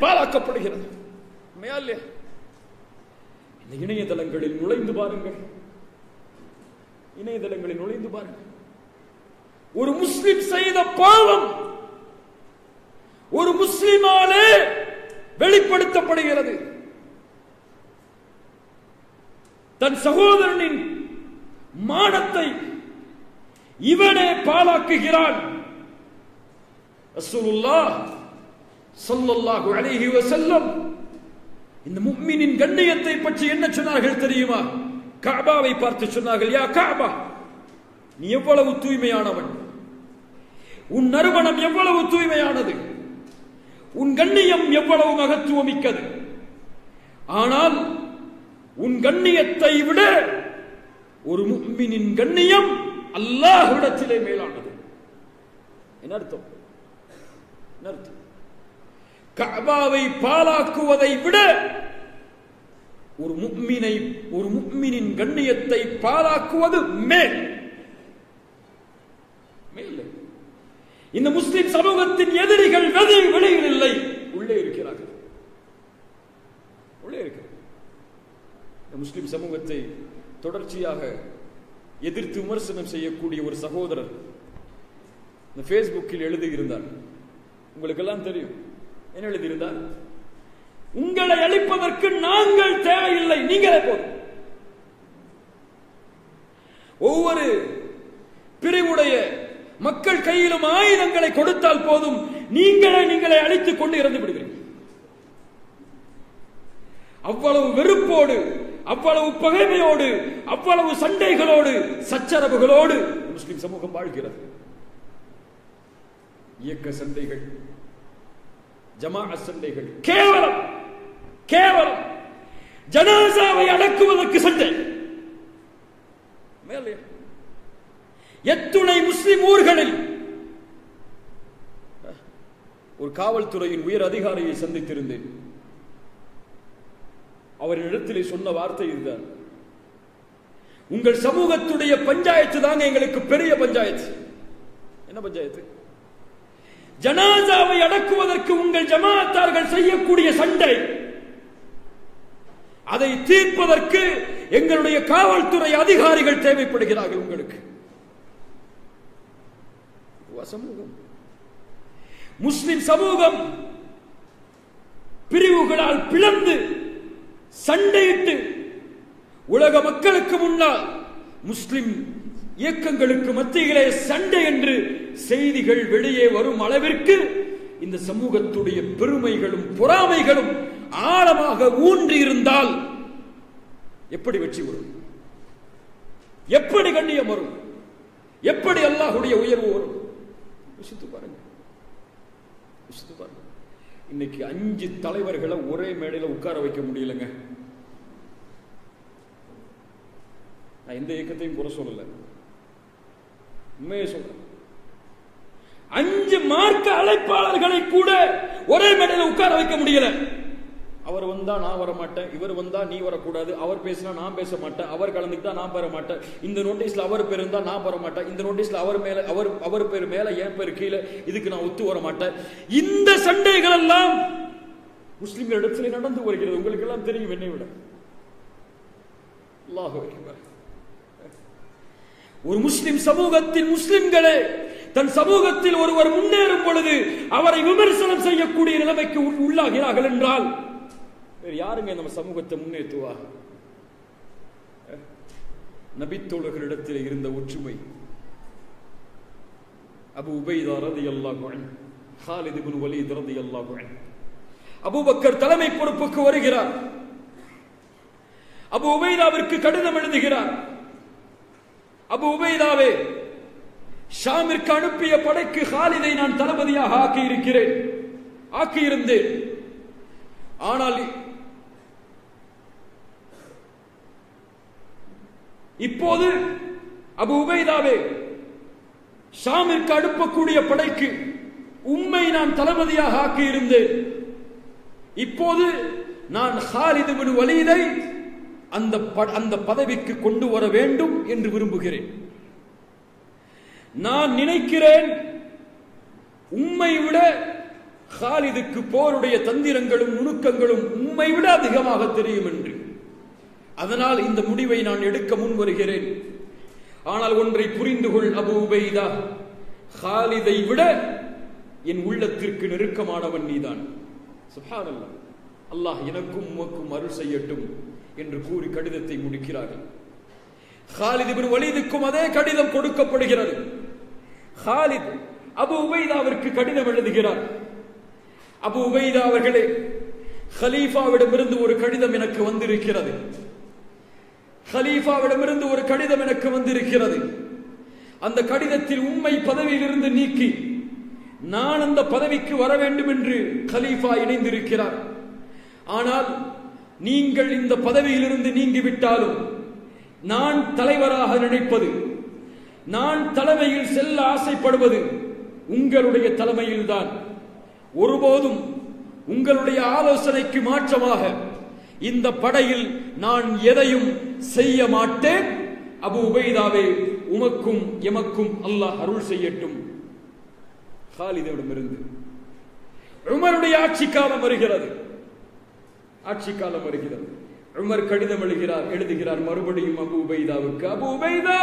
பாழாக்கப்படுகிறது. இந்த இணையதளங்களில் நுழைந்து பாருங்கள், ஒரு முஸ்லிம் செய்த பாவம் ஒரு முஸ்லிமாலே வெளிப்படுத்தப்பட சொல்லப்படுகிறது. தன் சகோதரனின் மானத்தை இவனே பாழாக்குகிறான். ரசூலுல்லாஹ் ஸல்லல்லாஹு அலைஹி வஸல்லம் இந்த முஃமினின் கண்ணியத்தை பற்றி என்ன சொன்னார்கள் தெரியுமா? கஅபாவை பார்த்து சொன்னார்கள், யா கஅபா, நீ எவ்வளவு தூய்மையானவன், உன் நறுமணம் எவ்வளவு தூய்மையானது, உன் கண்ணியம் எவ்வளவு மகத்துவமிக்கது. ஆனால் உன் கண்ணியத்தை விட ஒரு முஃமினின் கண்ணியம் அல்லாஹ்விடத்திலே மேலானது. என்ன அர்த்தம்? கஅபாவை பாழாக்குவதை விட ஒரு முஃமினின் கண்ணியத்தை பாழாக்குவது மேல். இந்த முஸ்லிம் சமூகத்தின் எதிரிகள் வெளியில் இல்லை, உள்ளே இருக்கிறார்கள். முஸ்லிம் சமூகத்தை தொடர்ச்சியாக எதிர்த்து விமர்சனம் செய்யக்கூடிய ஒரு சகோதரர் இந்த பேஸ்புக்கில் எழுதியிருந்தார். உங்களுக்கெல்லாம் தெரியும் என்ன எழுதியிருந்தார்? உங்களை அழிப்பதற்கு நாங்கள் தேவையில்லை, நீங்களே போதும். ஒவ்வொரு பிரிவுடைய மக்கள் கையிலும் ஆயுதங்களை கொடுத்தால் போதும், நீங்களே அழித்துக் கொண்டு இறந்து விடுவீர்கள். அவ்வளவு வெறுப்போடு, அவ்வளவு பகைமையோடு, அவ்வளவு சண்டைகளோடு, சச்சரவுகளோடு முஸ்லிம் சமூகம் வாழ்கிறது. இயக்க சண்டைகள், ஜமாஅத் சண்டைகள், கேவலம் ஜனாசாவை அடக்குவதற்கு சண்டை. எத்துணை முஸ்லிம் ஊர்களில் ஒரு காவல்துறையின் உயர் அதிகாரியை சந்தித்திருந்தேன். அவரின் இடத்திலே சொன்ன வார்த்தை இதுதான், உங்கள் சமூகத்துடைய பஞ்சாயத்து தாங்க எங்களுக்கு பெரிய பஞ்சாயத்து. என்ன பஞ்சாயத்து? ஜனாசாவை அடக்குவதற்கு உங்கள் ஜமாஅத்தார்கள் செய்யக்கூடிய சண்டை, அதை தீர்ப்பதற்கு எங்களுடைய காவல்துறை அதிகாரிகள் தேவைப்படுகிறார்கள். உங்களுக்கு சமூகம், முஸ்லிம் சமூகம் பிரிவுகளால் பிளந்து சண்டையிட்டு உலக மக்களுக்கு முன்னால் முஸ்லிம் இயக்கங்களுக்கு மத்தியிலே சண்டை என்று செய்திகள் வெளியே வரும் அளவிற்கு இந்த சமூகத்துடைய பெருமைகளும் பொறாமைகளும் ஆழமாக ஊன்றி இருந்தால் எப்படி வெற்றி வரும்? எப்படி கண்ணியம் வரும்? எப்படி அல்லாஹ்வுடைய உயர்வு வரும்? பாருங்க. இன்னைக்கு 5 தலைவர்களை ஒரே மேடையில் உட்கார வைக்க முடியலங்க. நான் எந்த இயக்கத்தையும் குறை சொல்லல, உண்மையை சொல்றேன். 5 மார்க்க அழைப்பாளர்களை கூட ஒரே மேடையில் உட்கார வைக்க முடியல. அவர் வந்தா நான் வர மாட்டேன், இவர் வந்தா நீ வரக்கூடாது, அவர் பேசினா நான் பேச மாட்டேன், அவர் கலந்துக்கிட்டா நான் பெற மாட்டேன், இந்த நோட்டீஸ்ல அவர் பேர் இருந்தா நான் பெற மாட்டேன், இந்த நோட்டீஸ்ல அவர் பேர் மேல என் பேர் கீழே, இதுக்கு நான் ஒத்து வர மாட்டேன். இந்த சண்டைகள் எல்லாம் முஸ்லிம்கள் இடத்துல நடந்து வருகிறது. உங்களுக்கு எல்லாம் தெரியும் என்னை விட. அல்லாஹ் அக்பர். ஒரு முஸ்லிம் சமூகத்தில் முஸ்லிம்களே தன் சமூகத்தில் ஒருவர் முன்னேறும் பொழுது அவரை விமர்சனம் செய்யக்கூடிய நிலைமைக்கு உள்ளாகிறார்கள் என்றால் யாருங்க நம்ம சமூகத்தை முன்னேற்றுவா? நபித்தோழர்களிடத்தில் இருந்த ஒற்றுமை. அபூ உபைதா ரலியல்லாஹு அன்ஹு, காலித் இப்னு வலீத் ரலியல்லாஹு அன்ஹு, அபூபக்கர் தலைமை பொறுப்புக்கு வருகிறார். அபூ உபைதாவிற்கு கடிதம் எழுதுகிறார். அபூ உபைதாவே, ஷாமிற்கு அனுப்பிய படைக்கு காலிதை நான் தளபதியாக ஆக்கியிருந்தேன். ஆனால் இப்போது அபூ உபைதாவே, ஷாமிற்கு அனுப்பக்கூடிய படைக்கு உம்மை நான் தளபதியாக ஆக்கியிருந்தேன். இப்போது நான் காலித் இப்னு வலீதை அந்த பதவிக்கு கொண்டு வர வேண்டும் என்று விரும்புகிறேன். நான் நினைக்கிறேன் உம்மை விட காலிதுக்கு போருடைய தந்திரங்களும் நுணுக்கங்களும் உம்மை விட அதிகமாக தெரியும் என்று. அதனால் இந்த முடிவை நான் எடுக்க முன் வருகிறேன். ஆனால் ஒன்றை புரிந்து கொள் அபூ உபைதா, காலிதை விட என் உள்ளத்திற்கு நெருக்கமானவன் நீதான். சுப்ஹானல்லாஹ். அல்லாஹ் எனக்கும் உமக்கும் அருள் செய்யட்டும் என்று கூறி கடிதத்தை முடிக்கிறார்கள். காலித் இப்னு வலீதுக்கும் அதே கடிதம் கொடுக்கப்படுகிறது. காலித் அபு உபைதாவிற்கு கடிதம் எழுதுகிறார். அபு உபைதா அவர்களே, கலீஃபாவிடமிருந்து ஒரு கடிதம் எனக்கு வந்திருக்கிறது. கலீஃபாவிடமிருந்து ஒரு கடிதம் எனக்கு வந்திருக்கிறது. அந்த கடிதத்தில் உம்மை பதவியிலிருந்து நீக்கி நான் அந்த பதவிக்கு வர வேண்டும் என்று கலீஃபா இணைந்திருக்கிறார். ஆனால் நீங்கள் இந்த பதவியிலிருந்து நீங்கிவிட்டாலும் நான் தலைவராக நினைப்பது, நான் தலைமையில் செல்ல ஆசைப்படுவது உங்களுடைய தலைமையில்தான். ஒருபோதும் உங்களுடைய ஆலோசனைக்கு மாற்றமாக இந்த படையில் நான் எதையும் செய்ய மாட்டேன். அபு உபைதாவே, உமக்கும் எமக்கும் அல்லாஹ் அருள் செய்யட்டும். காலிதிடமிருந்து உமருடைய ஆட்சி காலம் வருகிறது. உமர் கடிதம் எழுதுகிறார் மறுபடியும் அபு உபைதாவுக்கு. அபு உபைதா,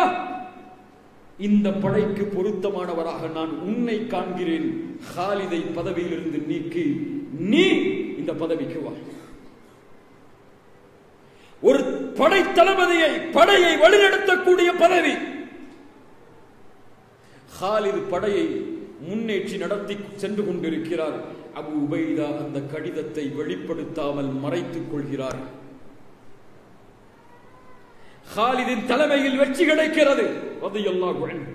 இந்த படைக்கு பொருத்தமானவராக நான் உன்னை காண்கிறேன். காலிதை பதவியிலிருந்து நீக்கி நீ இந்த பதவிக்கு வா. ஒரு படை தளபதியை, படையை வழிநடத்தக்கூடிய பதவி. காலித் படையை முன்னேற்றி நடத்தி சென்று கொண்டிருக்கிறார். அபு உபைதா அந்த கடிதத்தை வெளிப்படுத்தாமல் மறைத்துக் கொள்கிறார். காலிதின் தலைமையில் வெற்றி கிடைக்கிறது. ரலியல்லாஹு அன்ஹு.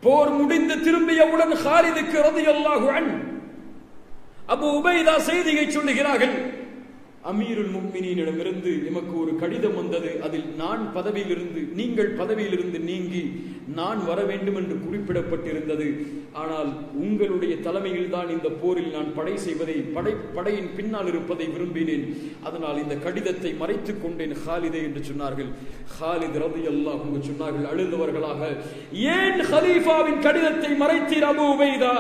போர் முடிந்து திரும்பியவுடன் காலிதுக்கு ரலியல்லாஹு அன்ஹு அபு உபைதா செய்தியை சொல்லுகிறார்கள். அமீருல் முஃமினீனிடமிருந்து எமக்கு ஒரு கடிதம் வந்தது. அதில் நான் பதவியிலிருந்து, நீங்கள் பதவியிலிருந்து நீங்கி நான் வர வேண்டும் என்று குறிப்பிடப்பட்டிருந்தது. ஆனால் உங்களுடைய தலைமையில் தான் இந்த போரில் நான் படை செய்வதை, படையின் பின்னால் இருப்பதை விரும்பினேன். அதனால் இந்த கடிதத்தை மறைத்துக் கொண்டேன் காலிதே என்று சொன்னார்கள். காலித் ரலியல்லாஹு அன்ஹு சொன்னார்கள் அழுதவர்களாக, ஏன் கலீஃபாவின் கடிதத்தை மறைத்தீர் அபு உபைதா?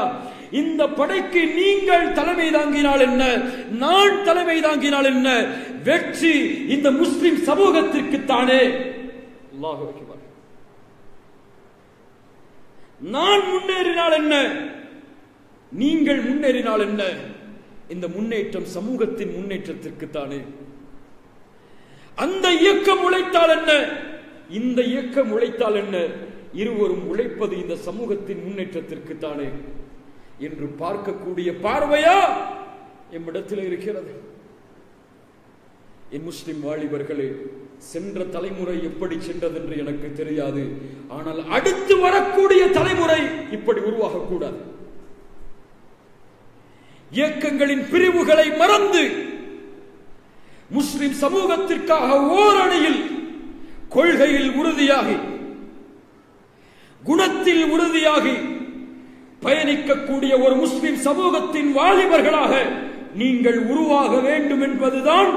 இந்த படைக்கு நீங்கள் தலைமை தாங்கினால் என்ன, நான் தலைமை தாங்கினால் என்ன? வெற்றி இந்த முஸ்லிம் சமூகத்திற்கு தானே. அல்லாஹு அக்பர். நான் முன்னேறினால் என்ன, நீங்கள் முன்னேறினால் என்ன? இந்த முன்னேற்றம் சமூகத்தின் முன்னேற்றத்திற்கு தானே. அந்த இயக்கம் உழைத்தால் என்ன, இந்த இயக்கம் உழைத்தால் என்ன? இருவரும் உழைப்பது இந்த சமூகத்தின் முன்னேற்றத்திற்கு தானே என்று பார்க்கக்கூடிய பார்வையா எம்மிடத்தில் இருக்கிறது. என் முஸ்லிம் வாலிபர்களே, சென்ற தலைமுறை எப்படி சென்றது என்று எனக்கு தெரியாது. ஆனால் அடுத்து வரக்கூடிய தலைமுறை இப்படி உருவாகக்கூடாது. இயக்கங்களின் பிரிவுகளை மறந்து முஸ்லிம் சமூகத்திற்காக ஓரணியில் கொள்கையில் உறுதியாகி, குணத்தில் உறுதியாகி பயணிக்கக்கூடிய ஒரு முஸ்லிம் சமூகத்தின் வாலிபர்களாக நீங்கள் உருவாக வேண்டும் என்பதுதான்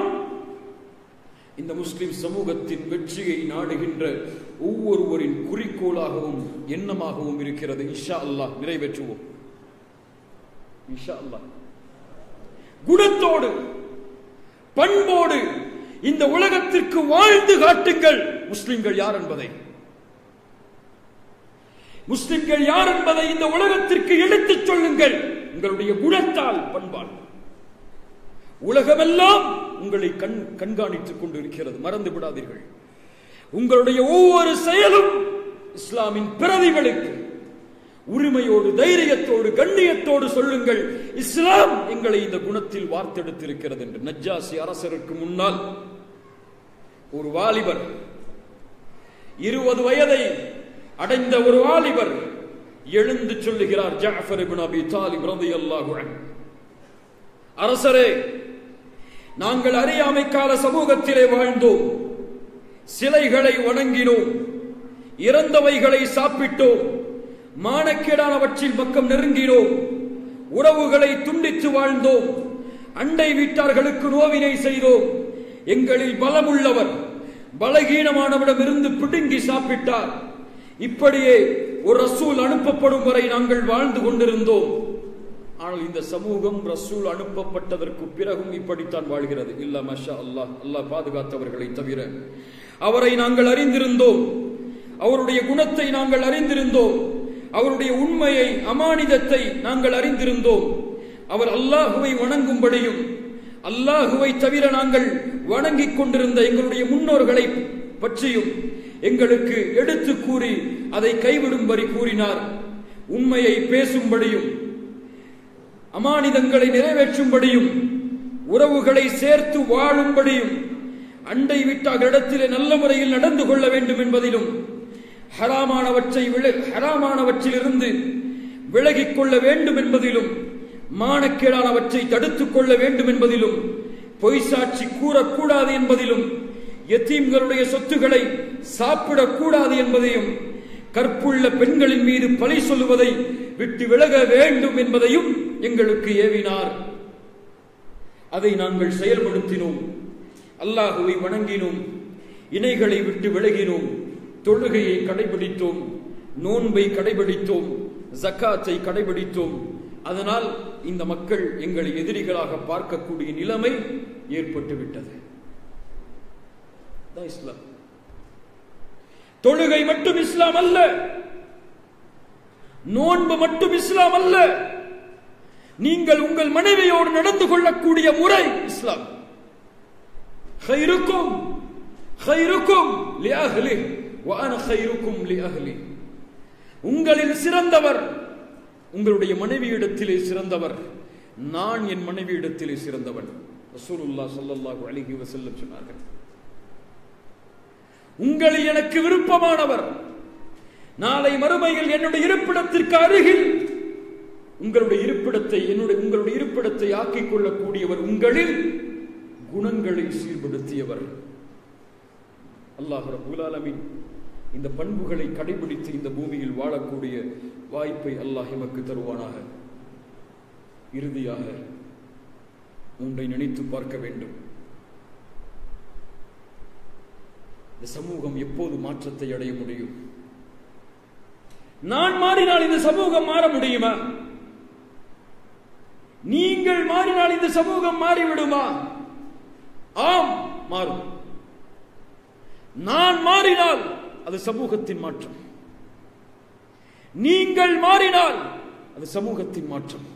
இந்த முஸ்லிம் சமூகத்தின் வெற்றியை நாடுகின்ற ஒவ்வொருவரின் குறிக்கோளாகவும் எண்ணமாகவும் இருக்கிறது. இன்ஷா அல்லாஹ் நிறைவேற்றுவோம். இன்ஷா அல்லாஹ் குணத்தோடு, பண்போடு இந்த உலகத்திற்கு வாழ்ந்து காட்டுங்கள். முஸ்லிம்கள் யார் என்பதை, முஸ்லிம்கள் யார் என்பதை இந்த உலகத்திற்கு எடுத்துச் சொல்லுங்கள். உங்களுடைய குணத்தால், பண்பால். உலகமெல்லாம் உங்களை கண்காணித்துக் கொண்டிருக்கிறது, மறந்து விடாதீர்கள். உங்களுடைய ஒவ்வொரு செயலும் இஸ்லாமின் பிரதிகளுக்கு உரிமையோடு, தைரியத்தோடு, கண்ணியத்தோடு சொல்லுங்கள், இஸ்லாம் எங்களை இந்த குணத்தில் வார்த்தெடுத்திருக்கிறது என்று. நஜ்ஜாசி அரசருக்கு முன்னால் ஒரு வாலிபர், 20 வயதை அடைந்த ஒரு வாலிபர் எழுந்து சொல்லுகிறார். ஜஅஃபர் இப்னு அபி தாலிப் ரலியல்லாஹு அன்ஹு, அரசரே, நாங்கள் அறியாமை கால சமூகத்திலே வாழ்ந்தோம், சிலைகளை வணங்கினோம், இறந்தவைகளை சாப்பிட்டோம், மானக்கேடானவற்றின் பக்கம் நெருங்கினோம், உறவுகளை துண்டித்து வாழ்ந்தோம், அண்டை வீட்டார்களுக்கு நோவினை செய்தோம். எங்களில் பலமுள்ளவர் பலகீனமானவரிடமிருந்து பிடுங்கி சாப்பிட்டார். இப்படியே ஒரு ரசூல் அனுப்பப்படும் வரை நாங்கள் வாழ்ந்து கொண்டிருந்தோம். ஆனால் இந்த சமூகம் ரசூல் அனுப்பப்பட்டதற்கு பிறகும் இப்படித்தான் வாழ்கிறது. இல்ல மாஷா அல்லாஹ், அல்லாஹ் பாதுகாத்தவர்களை தவிர. அவரை நாங்கள் அறிந்திருந்தோம், அவருடைய குணத்தை நாங்கள் அறிந்திருந்தோம், அவருடைய உண்மையை, அமானிதத்தை நாங்கள் அறிந்திருந்தோம். அவர் அல்லாஹுவை வணங்கும்படியும் அல்லாஹுவை தவிர நாங்கள் வணங்கிக் கொண்டிருந்த எங்களுடைய முன்னோர்களை பற்றியும் எங்களுக்கு எடுத்து கூறி அதை கைவிடும்படி கூறினார். உண்மையை பேசும்படியும் அமானிதங்களை நிறைவேற்றும்படியும் உறவுகளை சேர்த்து வாழும்படியும் அண்டை வீட்டார்களிடத்திலே நல்ல முறையில் நடந்து கொள்ள வேண்டும் என்பதிலும் ஹராமானவற்றிலிருந்து விலகிக் கொள்ள வேண்டும் என்பதிலும் மானக்கேடானவற்றை தடுத்துக் கொள்ள வேண்டும் என்பதிலும் பொய் சாட்சி கூறக்கூடாது என்பதிலும் யத்தீம்களுடைய சொத்துக்களை சாப்பிடக்கூடாது என்பதையும் கற்புள்ள பெண்களின் மீது பழி சொல்லுவதை விட்டு விலக வேண்டும் என்பதையும் எங்களுக்கு ஏவினார். அதை நாங்கள் செயல்படுத்தினோம். அல்லாஹுவை வணங்கினோம், இணைகளை விட்டு விலகினோம், தொழுகையை கடைபிடித்தோம், நோன்பை கடைபிடித்தோம், ஜக்காத்தை கடைபிடித்தோம். அதனால் இந்த மக்கள் எங்களை எதிரிகளாக பார்க்கக்கூடிய நிலைமை ஏற்பட்டுவிட்டது. இஸ்லாம் தொழுகை மட்டும் இஸ்லாம் அல்ல, நோன்பு மட்டும் இஸ்லாம் அல்ல, நீங்கள் உங்கள் மனைவியோடு நடந்து கொள்ளக்கூடிய முறை இஸ்லாம். خيركم خيركم لأهله وأنا خيركم لأهلي. உங்களில் சிறந்தவர் உங்களுடைய மனைவியிடத்திலே சிறந்தவர், நான் என் மனைவியிடத்திலே சிறந்தவன். ரசூலுல்லாஹ் ஸல்லல்லாஹு அலைஹி வஸல்லம் சொன்னார்கள். உங்களில் எனக்கு விருப்பமானவர் நாளை மறுமையில் என்னுடைய இருப்பிடத்திற்கு அருகில் உங்களுடைய இருப்பிடத்தை ஆக்கிக் கொள்ளக்கூடியவர், உங்களில் குணங்களை சீர்படுத்தியவர். அல்லாஹ் ரப்பல் ஆலமீன் இந்த பண்புகளை கடைபிடித்து இந்த பூமியில் வாழக்கூடிய வாய்ப்பை அல்லாஹ் எமக்கு தருவானாக. இறுதியாக உன்னை நினைத்து பார்க்க வேண்டும், இந்த சமூகம் எப்போது மாற்றத்தை அடைய முடியும்? நான் மாறினால் இந்த சமூகம் மாற முடியுமா? நீங்கள் மாறினால் இந்த சமூகம் மாறிவிடுமா? ஆம், மாறும். நான் மாறினால் அது சமூகத்தின் மாற்றம், நீங்கள் மாறினால் அது சமூகத்தின் மாற்றம்.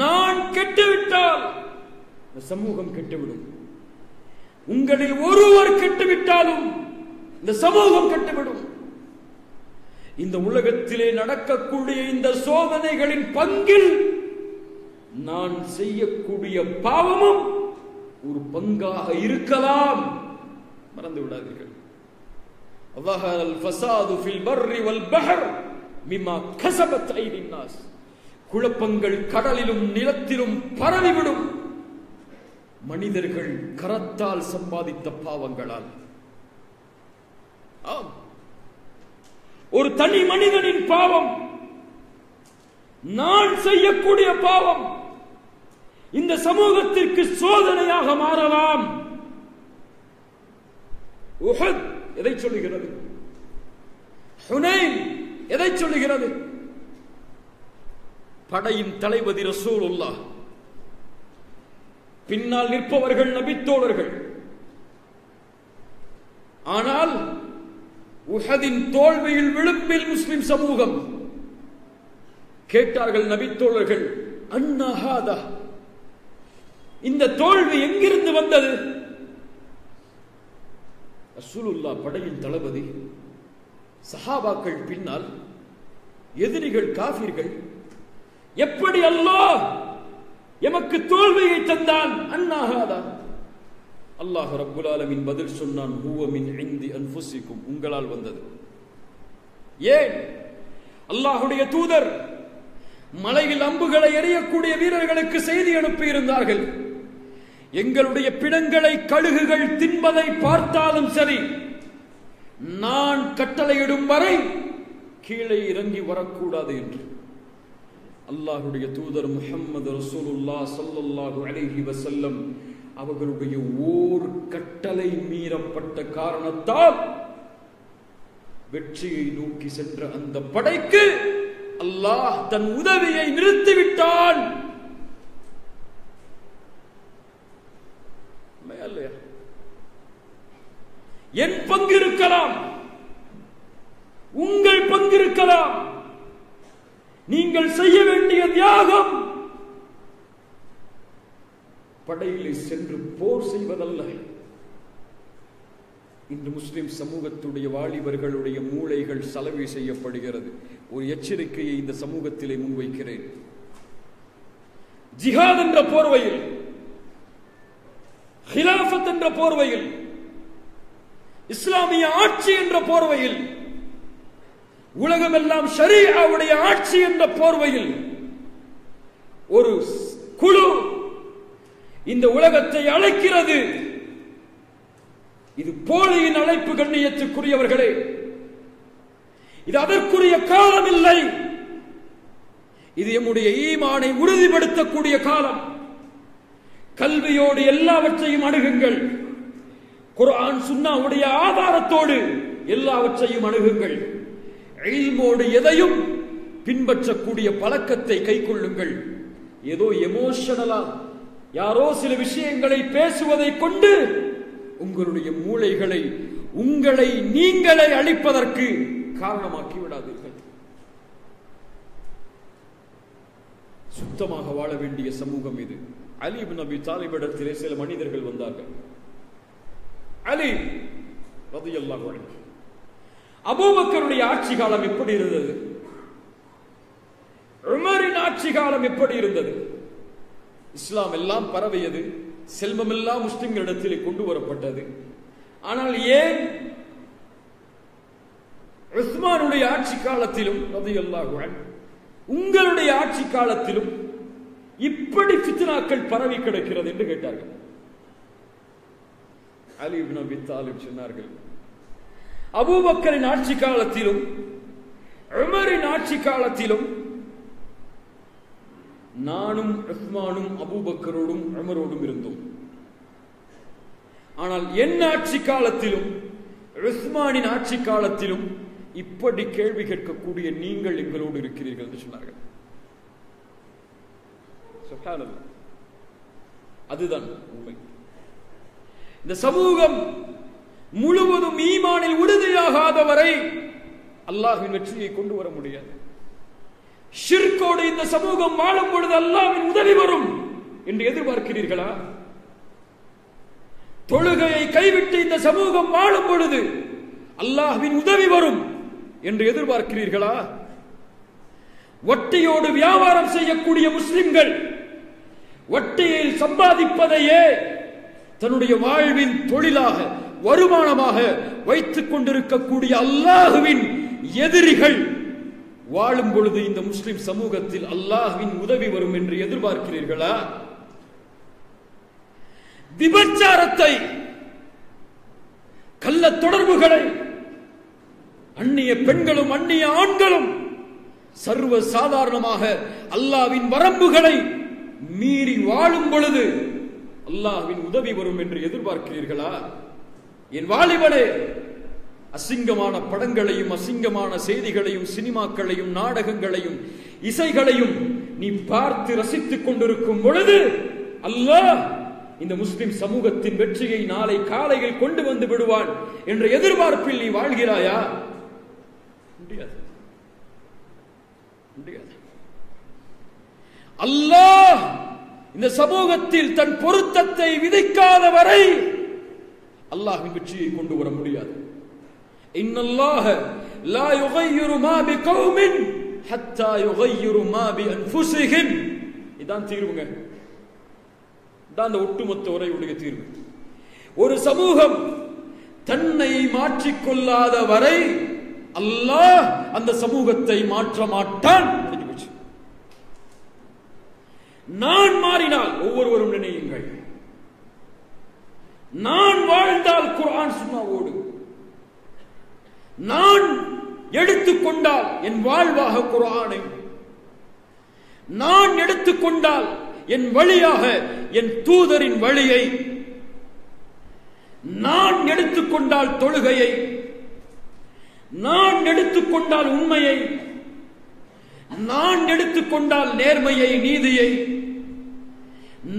நான் கெட்டுவிட்டால் இந்த சமூகம் கெட்டுவிடும். உங்களில் ஒருவர் கெட்டுவிட்டாலும் இந்த சமூகம் கெட்டுவிடும். இந்த உலகத்திலே நடக்கக்கூடிய இந்த சோதனைகளின் பங்கில் நான் செய்யக்கூடிய பாவமும் ஒரு பங்காக இருக்கலாம். மறந்து விடாதீர்கள். ظهر الفساد في البر والبحر مما كسبت ايدي الناس. குழப்பங்கள் கடலிலும் நிலத்திலும் பரவிவிடும், மனிதர்கள் கரத்தால் சம்பாதித்த பாவங்களால். ஆம், ஒரு தனி மனிதனின் பாவம், நான் செய்யக்கூடிய பாவம் இந்த சமூகத்திற்கு சோதனையாக மாறலாம். உஹத் எதை சொல்லுகிறது? ஹுனைன் எதை சொல்லுகிறது? படையின் தளபதி ரசூலுல்லாஹ், பின்னால் நிற்பவர்கள் நபித்தோழர்கள். ஆனால் உஹதின் தோல்வியில் விளிம்பில் முஸ்லிம் சமூகம் கேட்டார்கள் நபித்தோழர்கள், அன்னா ஹாதா, இந்த தோல்வி எங்கிருந்து வந்தது? ரசூலுல்லாஹ் படையின் தளபதி, சஹாபாக்கள் பின்னால், எதிரிகள் காஃபிர்கள். எப்படி அல்லாஹ் எமக்கு தோல்வியை தந்தான்? அன்னா ஹாதா. அல்லாஹ் ரப்புல் ஆலமீன் பதில் சொன்னான், ஹுவ மின் இந்தி அன்ஃபுசிக்கும், உங்களால் வந்தது. ஏன்? அல்லாஹ்வுடைய தூதர் மலையில் அம்புகளை எறியக்கூடிய வீரர்களுக்கு செய்தி அனுப்பி இருந்தார்கள். எங்களுடைய பிணங்களை கழுகுகள் தின்பதை பார்த்தாலும் சரி, நான் கட்டளையிடும் வரை கீழே இறங்கி வரக்கூடாது என்று. அல்லாஹ்வுடைய தூதர் முஹம்மது ரசூலுல்லாஹ் ஸல்லல்லாஹு அலைஹி வஸல்லம் அவர்களுடைய ஓர் கட்டளை மீறப்பட்ட காரணத்தால் வெற்றியை நோக்கி சென்ற அந்த படைக்கு அல்லாஹ் தன் உதவியை நிறுத்திவிட்டான். என் பங்கு இருக்கலாம், உங்கள் பங்கு இருக்கலாம். நீங்கள் செய்ய வேண்டிய தியாகம் படையிலே சென்று போர் செய்வதல்ல. இன்று முஸ்லிம் சமூகத்துடைய வாலிபர்களுடைய மூளைகள் சலவை செய்யப்படுகிறது. ஒரு எச்சரிக்கையை இந்த சமூகத்திலே முன்வைக்கிறேன். ஜிஹாத் என்ற போர்வையில், ஹிலாஃபத் என்ற போர்வையில், இஸ்லாமிய ஆட்சி என்ற போர்வையில், உலகமெல்லாம் ஷரீஅவுடைய ஆட்சி என்ற போர்வையில் ஒரு குழு இந்த உலகத்தை அழைக்கிறது. இது போலியின் அழைப்பு. கண்ணியத்துக்குரியவர்களே, இது அதற்குரிய காலம் இல்லை. இது நம்முடைய ஈமானை உறுதிப்படுத்தக்கூடிய காலம். கல்வியோடு எல்லாவற்றையும் அணுகுங்கள். குர்ஆன் சுன்னாவுடைய ஆதாரத்தோடு எல்லாவற்றையும் அணுகுங்கள். இல்மோடு எதையும் பின்பற்றக்கூடிய பழக்கத்தை கைக்கொள்ளுங்கள். ஏதோ எமோஷனலா யாரோ சில விஷயங்களை பேசுவதை கொண்டு உங்களுடைய மூளைகளை, உங்களை நீங்களே அழிப்பதற்கு காரணமாக்கி விடாதீர்கள். சுத்தமாக வாழ வேண்டிய சமூகம் இது. அலி இப்னு அபி தாலிப் இடத்திலே சில மனிதர்கள் வந்தார்கள். அலி ரலியல்லாஹு அன்ஹு, அபூபக்கருடைய ஆட்சி காலம் எப்படி இருந்தது? உமரின் ஆட்சி காலம் எப்படி இருந்தது? இஸ்லாம் எல்லாம் பரவியது, செல்வம் எல்லாம் முஸ்லிம்களிடத்திலே கொண்டு வரப்பட்டது. ஆனால் ஏன் உஸ்மானுடைய ஆட்சி காலத்திலும் ரலியல்லாஹு அன்ஹு, உங்களுடைய ஆட்சி காலத்திலும் இப்படி ஃபித்னாக்கள் பரவி கிடக்கிறது என்று கேட்டார்கள். அலி இப்னு அபி தாலிப் சொன்னார்கள், அபூபக்கரின் ஆட்சி காலத்திலும் உமரின் ஆட்சி காலத்திலும் நானும் உஸ்மானும் அபூபக்கரோடும் உமரோடும் இருந்தோம். ஆனால் என் ஆட்சி காலத்திலும் உஸ்மானின் ஆட்சி காலத்திலும் இப்படி கேள்வி கேட்கக்கூடிய நீங்கள் எங்களோடு இருக்கிறீர்கள் என்று சொன்னார்கள். சுப்ஹானல்லாஹ், அதுதான் உண்மை. இந்த சமூகம் முழுவதும் ஈமானில் உறுதியாகாதவரை அல்லாஹ்வின் வெற்றியை கொண்டு வர முடியாது. ஷிர்கோடு இந்த சமூகம் வாழும் பொழுது அல்லாஹ்வின் உதவி வரும் என்று எதிர்பார்க்கிறீர்களா? தொழுகையை கைவிட்டு இந்த சமூகம் வாழும் பொழுது அல்லாஹ்வின் உதவி வரும் என்று எதிர்பார்க்கிறீர்களா? வட்டியோடு வியாபாரம் செய்யக்கூடிய முஸ்லிம்கள் வட்டியில் சம்பாதிப்பதையே தன்னுடைய வாழ்வின் தொழிலாக, வருமானமாக வைத்துக் கொண்டிருக்கக்கூடிய அல்லாஹ்வின் எதிரிகள் வாழும் பொழுது இந்த முஸ்லிம் சமூகத்தில் அல்லாஹ்வின் உதவி வரும் என்று எதிர்பார்க்கிறீர்களா? விபச்சாரத்தை, கள்ள தொடர்புகளை அந்நிய பெண்களும் அந்நிய ஆண்களும் சர்வ சாதாரணமாக அல்லாஹ்வின் வரம்புகளை மீறி வாழும் பொழுது அல்லாஹ்வின் உதவி வரும் என்று எதிர்பார்க்கிறீர்களா? என் வாலிபனே, அசிங்கமான படங்களையும் அசிங்கமான செய்திகளையும் சினிமாக்களையும் நாடகங்களையும் இசைகளையும் நீ பார்த்து ரசித்துக் கொண்டிருக்கும் பொழுது அல்லாஹ் இந்த முஸ்லிம் சமூகத்தின் வெற்றியை நாளை காலையில் கொண்டு வந்து விடுவான் என்ற எதிர்பார்ப்பில் நீ வாழ்கிறாயா? முடியாது, முடியாது. அல்லாஹ் இந்த சமூகத்தில் தன் பொருத்தத்தை விதிக்காத வரை அல்லாஹ்வின் வெற்றியை கொண்டு வர முடியாது. இன்னல்லாஹ லா யுகையிரு மா பிகௌமின் ஹத்தா யுகையிரு மா பிஅன்ஃபுஸிஹிம். இதான் தீர்வுங்க. இதான் அந்த ஒட்டுமொத்த உரையுடைய தீர்வு. ஒரு சமூகம் தன்னை மாற்றிக்கொள்ளாத வரை அல்லாஹ் அந்த சமூகத்தை மாற்ற மாட்டான். நான் மாறினால், ஒவ்வொருவரும் நினையுங்கள், நான் வாழ்ந்தால் குர்ஆன் சுன்னாவோடு, நான் எடுத்துக்கொண்டால் என் வாழ்வாக குர்ஆனை, நான் எடுத்துக்கொண்டால் என் வழியாக என் தூதரின் வழியை, நான் எடுத்துக்கொண்டால் தொழுகையை, நான் எடுத்துக்கொண்டால் உண்மையை, நான் எடுத்துக்கொண்டால் நேர்மையை, நீதியை,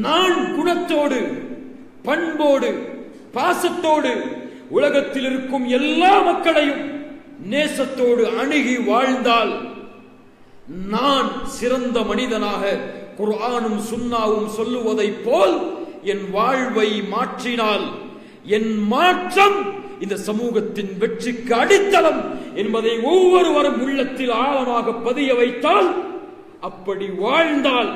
நான் குணத்தோடு பண்போடு பாசத்தோடு உலகத்தில் இருக்கும் எல்லா மக்களையும் நேசத்தோடு அணுகி வாழ்ந்தால் நான் சிறந்த மனிதனாக குர்ஆனும் சுன்னாவும் சொல்லுவதை போல் என் வாழ்வை மாற்றினால் என் மாற்றம் இந்த சமூகத்தின் வெற்றிக்கு அடித்தளம் என்பதை ஒவ்வொருவரும் உள்ளத்தில் ஆழமாக பதிய வைத்தால், அப்படி வாழ்ந்தால்,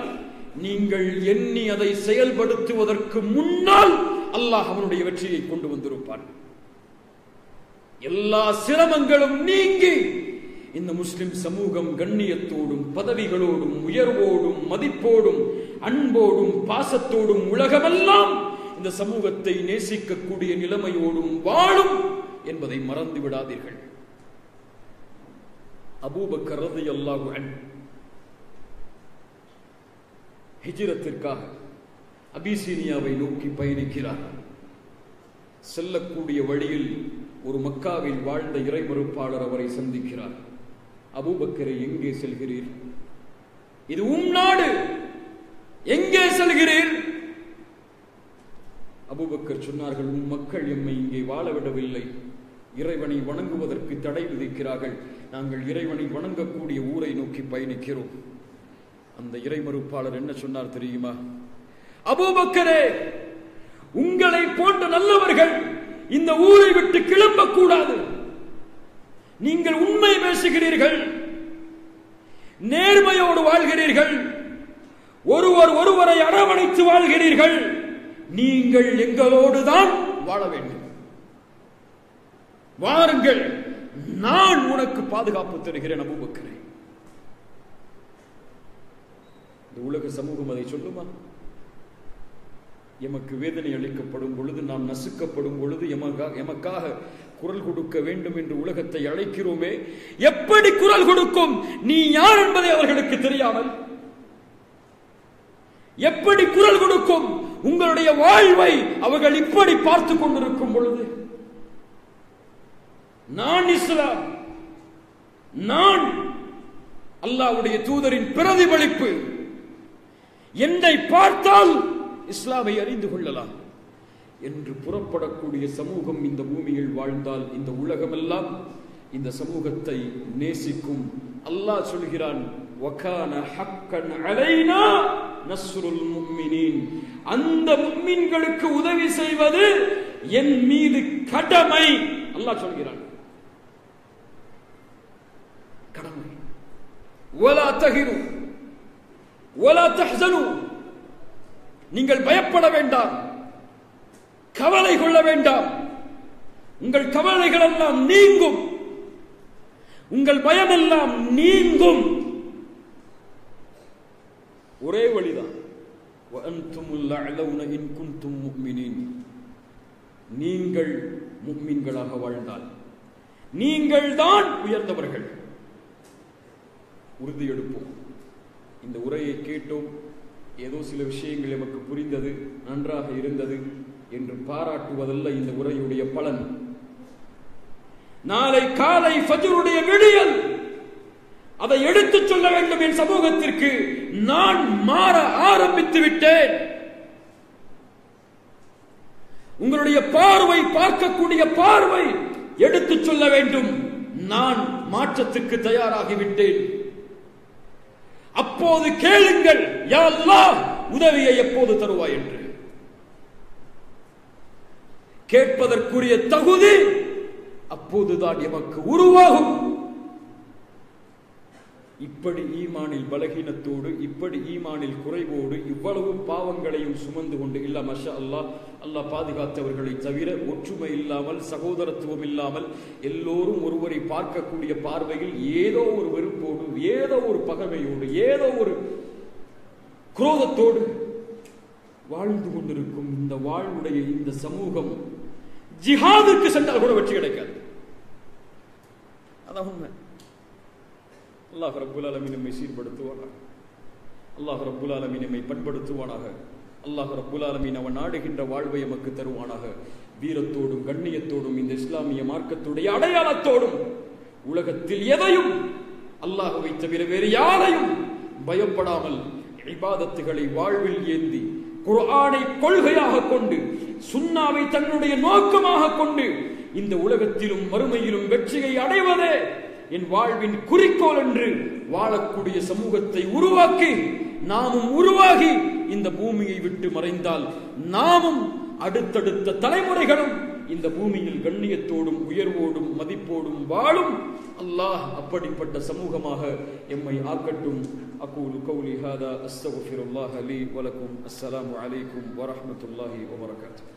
நீங்கள் எண்ணி அதை செயல்படுத்துவதற்கு முன்னால் அல்லாஹ் அவனுடைய வெற்றியை கொண்டு வந்திருப்பான். எல்லா சிரமங்களும் நீங்கி இந்த முஸ்லிம் சமூகம் கண்ணியத்தோடும் பதவிகளோடும் உயர்வோடும் மதிப்போடும் அன்போடும் பாசத்தோடும் உலகமெல்லாம் இந்த சமூகத்தை நேசிக்கக்கூடிய நிலைமையோடும் வாழும் என்பதை மறந்து விடாதீர்கள். அபூபக்கர் ரலியல்லாஹு அன்ஹு ஹிஜ்ரத்திற்காக அபிசீனியாவை நோக்கி பயணிக்கிறார். செல்லக்கூடிய வழியில் ஒரு மக்காவில் வாழ்ந்த இறைமறுப்பாளர் அவரை சந்திக்கிறார். அபூபக்கரை, எங்கே செல்கிறீர்? இது நாடு, எங்கே செல்கிறீர்? அபூபக்கர் சொன்னார்கள், மக்கள் எம்மை இங்கே வாழ விடவில்லை, இறைவனை வணங்குவதற்கு தடை விதிக்கிறார்கள், நாங்கள் இறைவனை வணங்கக்கூடிய ஊரை நோக்கி பயணிக்கிறோம். அந்த இறைமறுப்பாளர் என்ன சொன்னார் தெரியுமா? அபூபக்கரே, உங்களை போன்ற நல்லவர்கள் இந்த ஊரை விட்டு கிளம்பக்கூடாது. நீங்கள் உண்மை பேசுகிறீர்கள், நேர்மையோடு வாழ்கிறீர்கள், ஒருவரை அரவணைத்து வாழ்கிறீர்கள், நீங்கள் எங்களோடு தான் வாழ வேண்டும். வாருங்கள், நான் உனக்கு பாதுகாப்பு தருகிறேன் அபூபக்கரே. இந்த உலக சமூகம் அதை சொல்லுமா? எமக்கு வேதனை அளிக்கப்படும் பொழுது, நாம் நசுக்கப்படும் பொழுது எமக்காக குரல் கொடுக்க வேண்டும் என்று உலகத்தை அழைக்கிறோமே, எப்படி குரல் கொடுக்கும்? நீ யார் என்பதை அவர்களுக்கு தெரியாமல் எப்படி குரல் கொடுக்கும்? உங்களுடைய வாழ்வை அவர்கள் இப்படி பார்த்துக் கொண்டிருக்கும் பொழுது, நான் இஸ்லாம், நான் அல்லாஹ்வுடைய தூதரின் பிரதிபலிப்பு, என்னை பார்த்தால் இஸ்லாமை அறிந்து கொள்ளலாம் என்று புறப்படக்கூடிய சமூகம் இந்த பூமியில் வாழ்ந்தால் இந்த உலகமெல்லாம் இந்த சமூகத்தை நேசிக்கும். அல்லாஹ் சொல்கிறான், வகான ஹக்கன் அலைனா நஸ்ருல் முஃமினீன், அந்த முஃமின்களுக்கு உதவி செய்வது என் மீது கடமை. அல்லாஹ் சொல்கிறான், கடமை. வலா தஹிரு வலா தஹ்சனு, நீங்கள் பயப்பட வேண்டாம், கவலை கொள்ள வேண்டாம், உங்கள் கவலைகள் எல்லாம் நீங்கும், உங்கள் பயம் எல்லாம் நீங்கும். ஒரே வழிதான், வஅன்துமுல் அஅலவுன இன் குன்தும் முஃமினீன், நீங்கள் முஃமின்களாக வாழ்ந்தால் நீங்கள் தான் உயர்ந்தவர்கள். உறுதி எடுப்போம். இந்த உரையை கேட்டோம், ஏதோ சில விஷயங்கள் எமக்கு புரிந்தது, நன்றாக இருந்தது என்று பாராட்டுவதல்ல இந்த உரையுடைய பலன். நாளை காலை ஃபஜ்ருடைய விடியல் அதை எடுத்துச் சொல்ல வேண்டும் என் சமூகத்திற்கு. நான் மாற ஆரம்பித்து விட்டேன். உங்களுடைய பார்வை, பார்க்கக்கூடிய பார்வை எடுத்துச் சொல்ல வேண்டும், நான் மாற்றத்துக்கு தயாராகிவிட்டேன். அப்போது கேளுங்கள், யா அல்லாஹ் உதவியை எப்போது தருவாய் என்று. கேட்பதற்குரிய தகுதி அப்போதுதான் எமக்கு உருவாகும். இப்படி ஈமானில் பலகீனத்தோடு, இப்படி ஈமானில் குறைவோடு, இவ்வளவு பாவங்களையும் சுமந்து கொண்டு, இல்ல மஷா அல்லாஹ், அல்லாஹ் பாதுகாத்தவர்களை தவிர, ஒற்றுமை இல்லாமல், சகோதரத்துவம் இல்லாமல், எல்லோரும் ஒருவரை பார்க்கக்கூடிய பார்வையில் ஏதோ ஒரு வெறுப்போடு, ஏதோ ஒரு பகைமையோடு, ஏதோ ஒரு குரோதத்தோடு வாழ்ந்து கொண்டிருக்கும் இந்த வாழ்வுடைய இந்த சமூகம் ஜிஹாதுக்கு சென்றால் கூட வெற்றி கிடைக்காது. அதான் உண்மை. அல்லாஹ் ரப்புல் ஆலமீன் நம்மை சீர்படுத்துவானாக. அல்லாஹ் ரப்புல் ஆலமீன் நம்மை பண்படுத்துவானாக. அல்லாஹ் ரப்புல் ஆலமீன் அவன் நாடுகின்ற வாழ்வை நமக்கு தருவானாக. வீரத்தோடும் கண்ணியத்தோடும் இந்த இஸ்லாமிய மார்க்கத்துடைய அடையாளத்தோடும் உலகத்தில் எதையும் அல்லாஹ்வை தவிர வேறு யாரையும் பயப்படாமல் இபாதத்துகளை வாழ்வில் ஏந்தி, குர்ஆனை கொள்கையாக கொண்டு, சுன்னாவை தன்னுடைய நோக்கமாக கொண்டு இந்த உலகத்திலும் மறுமையிலும் வெற்றியை அடைவதே என் வாழ்வின் குறிக்கோள் என்று வாழக்கூடிய சமூகத்தை உருவாக்கி, நாமும் உருவாகி இந்த பூமியை விட்டு மறைந்தால் நாமும் அடுத்தடுத்த தலைமுறைகளும் இந்த பூமியில் கண்ணியத்தோடும் உயர்வோடும் மதிப்போடும் வாழும். அல்லாஹ் அப்படிப்பட்ட சமூகமாக எம்மை ஆக்கட்டும். அகூலு கௌலி ஹாதா அஸ்தக்ஃபிருல்லாஹ லீ வ லக்கும். அஸ்ஸலாமு அலைக்கும் வ ரஹ்மத்துல்லாஹி வ பரகாத்துஹு.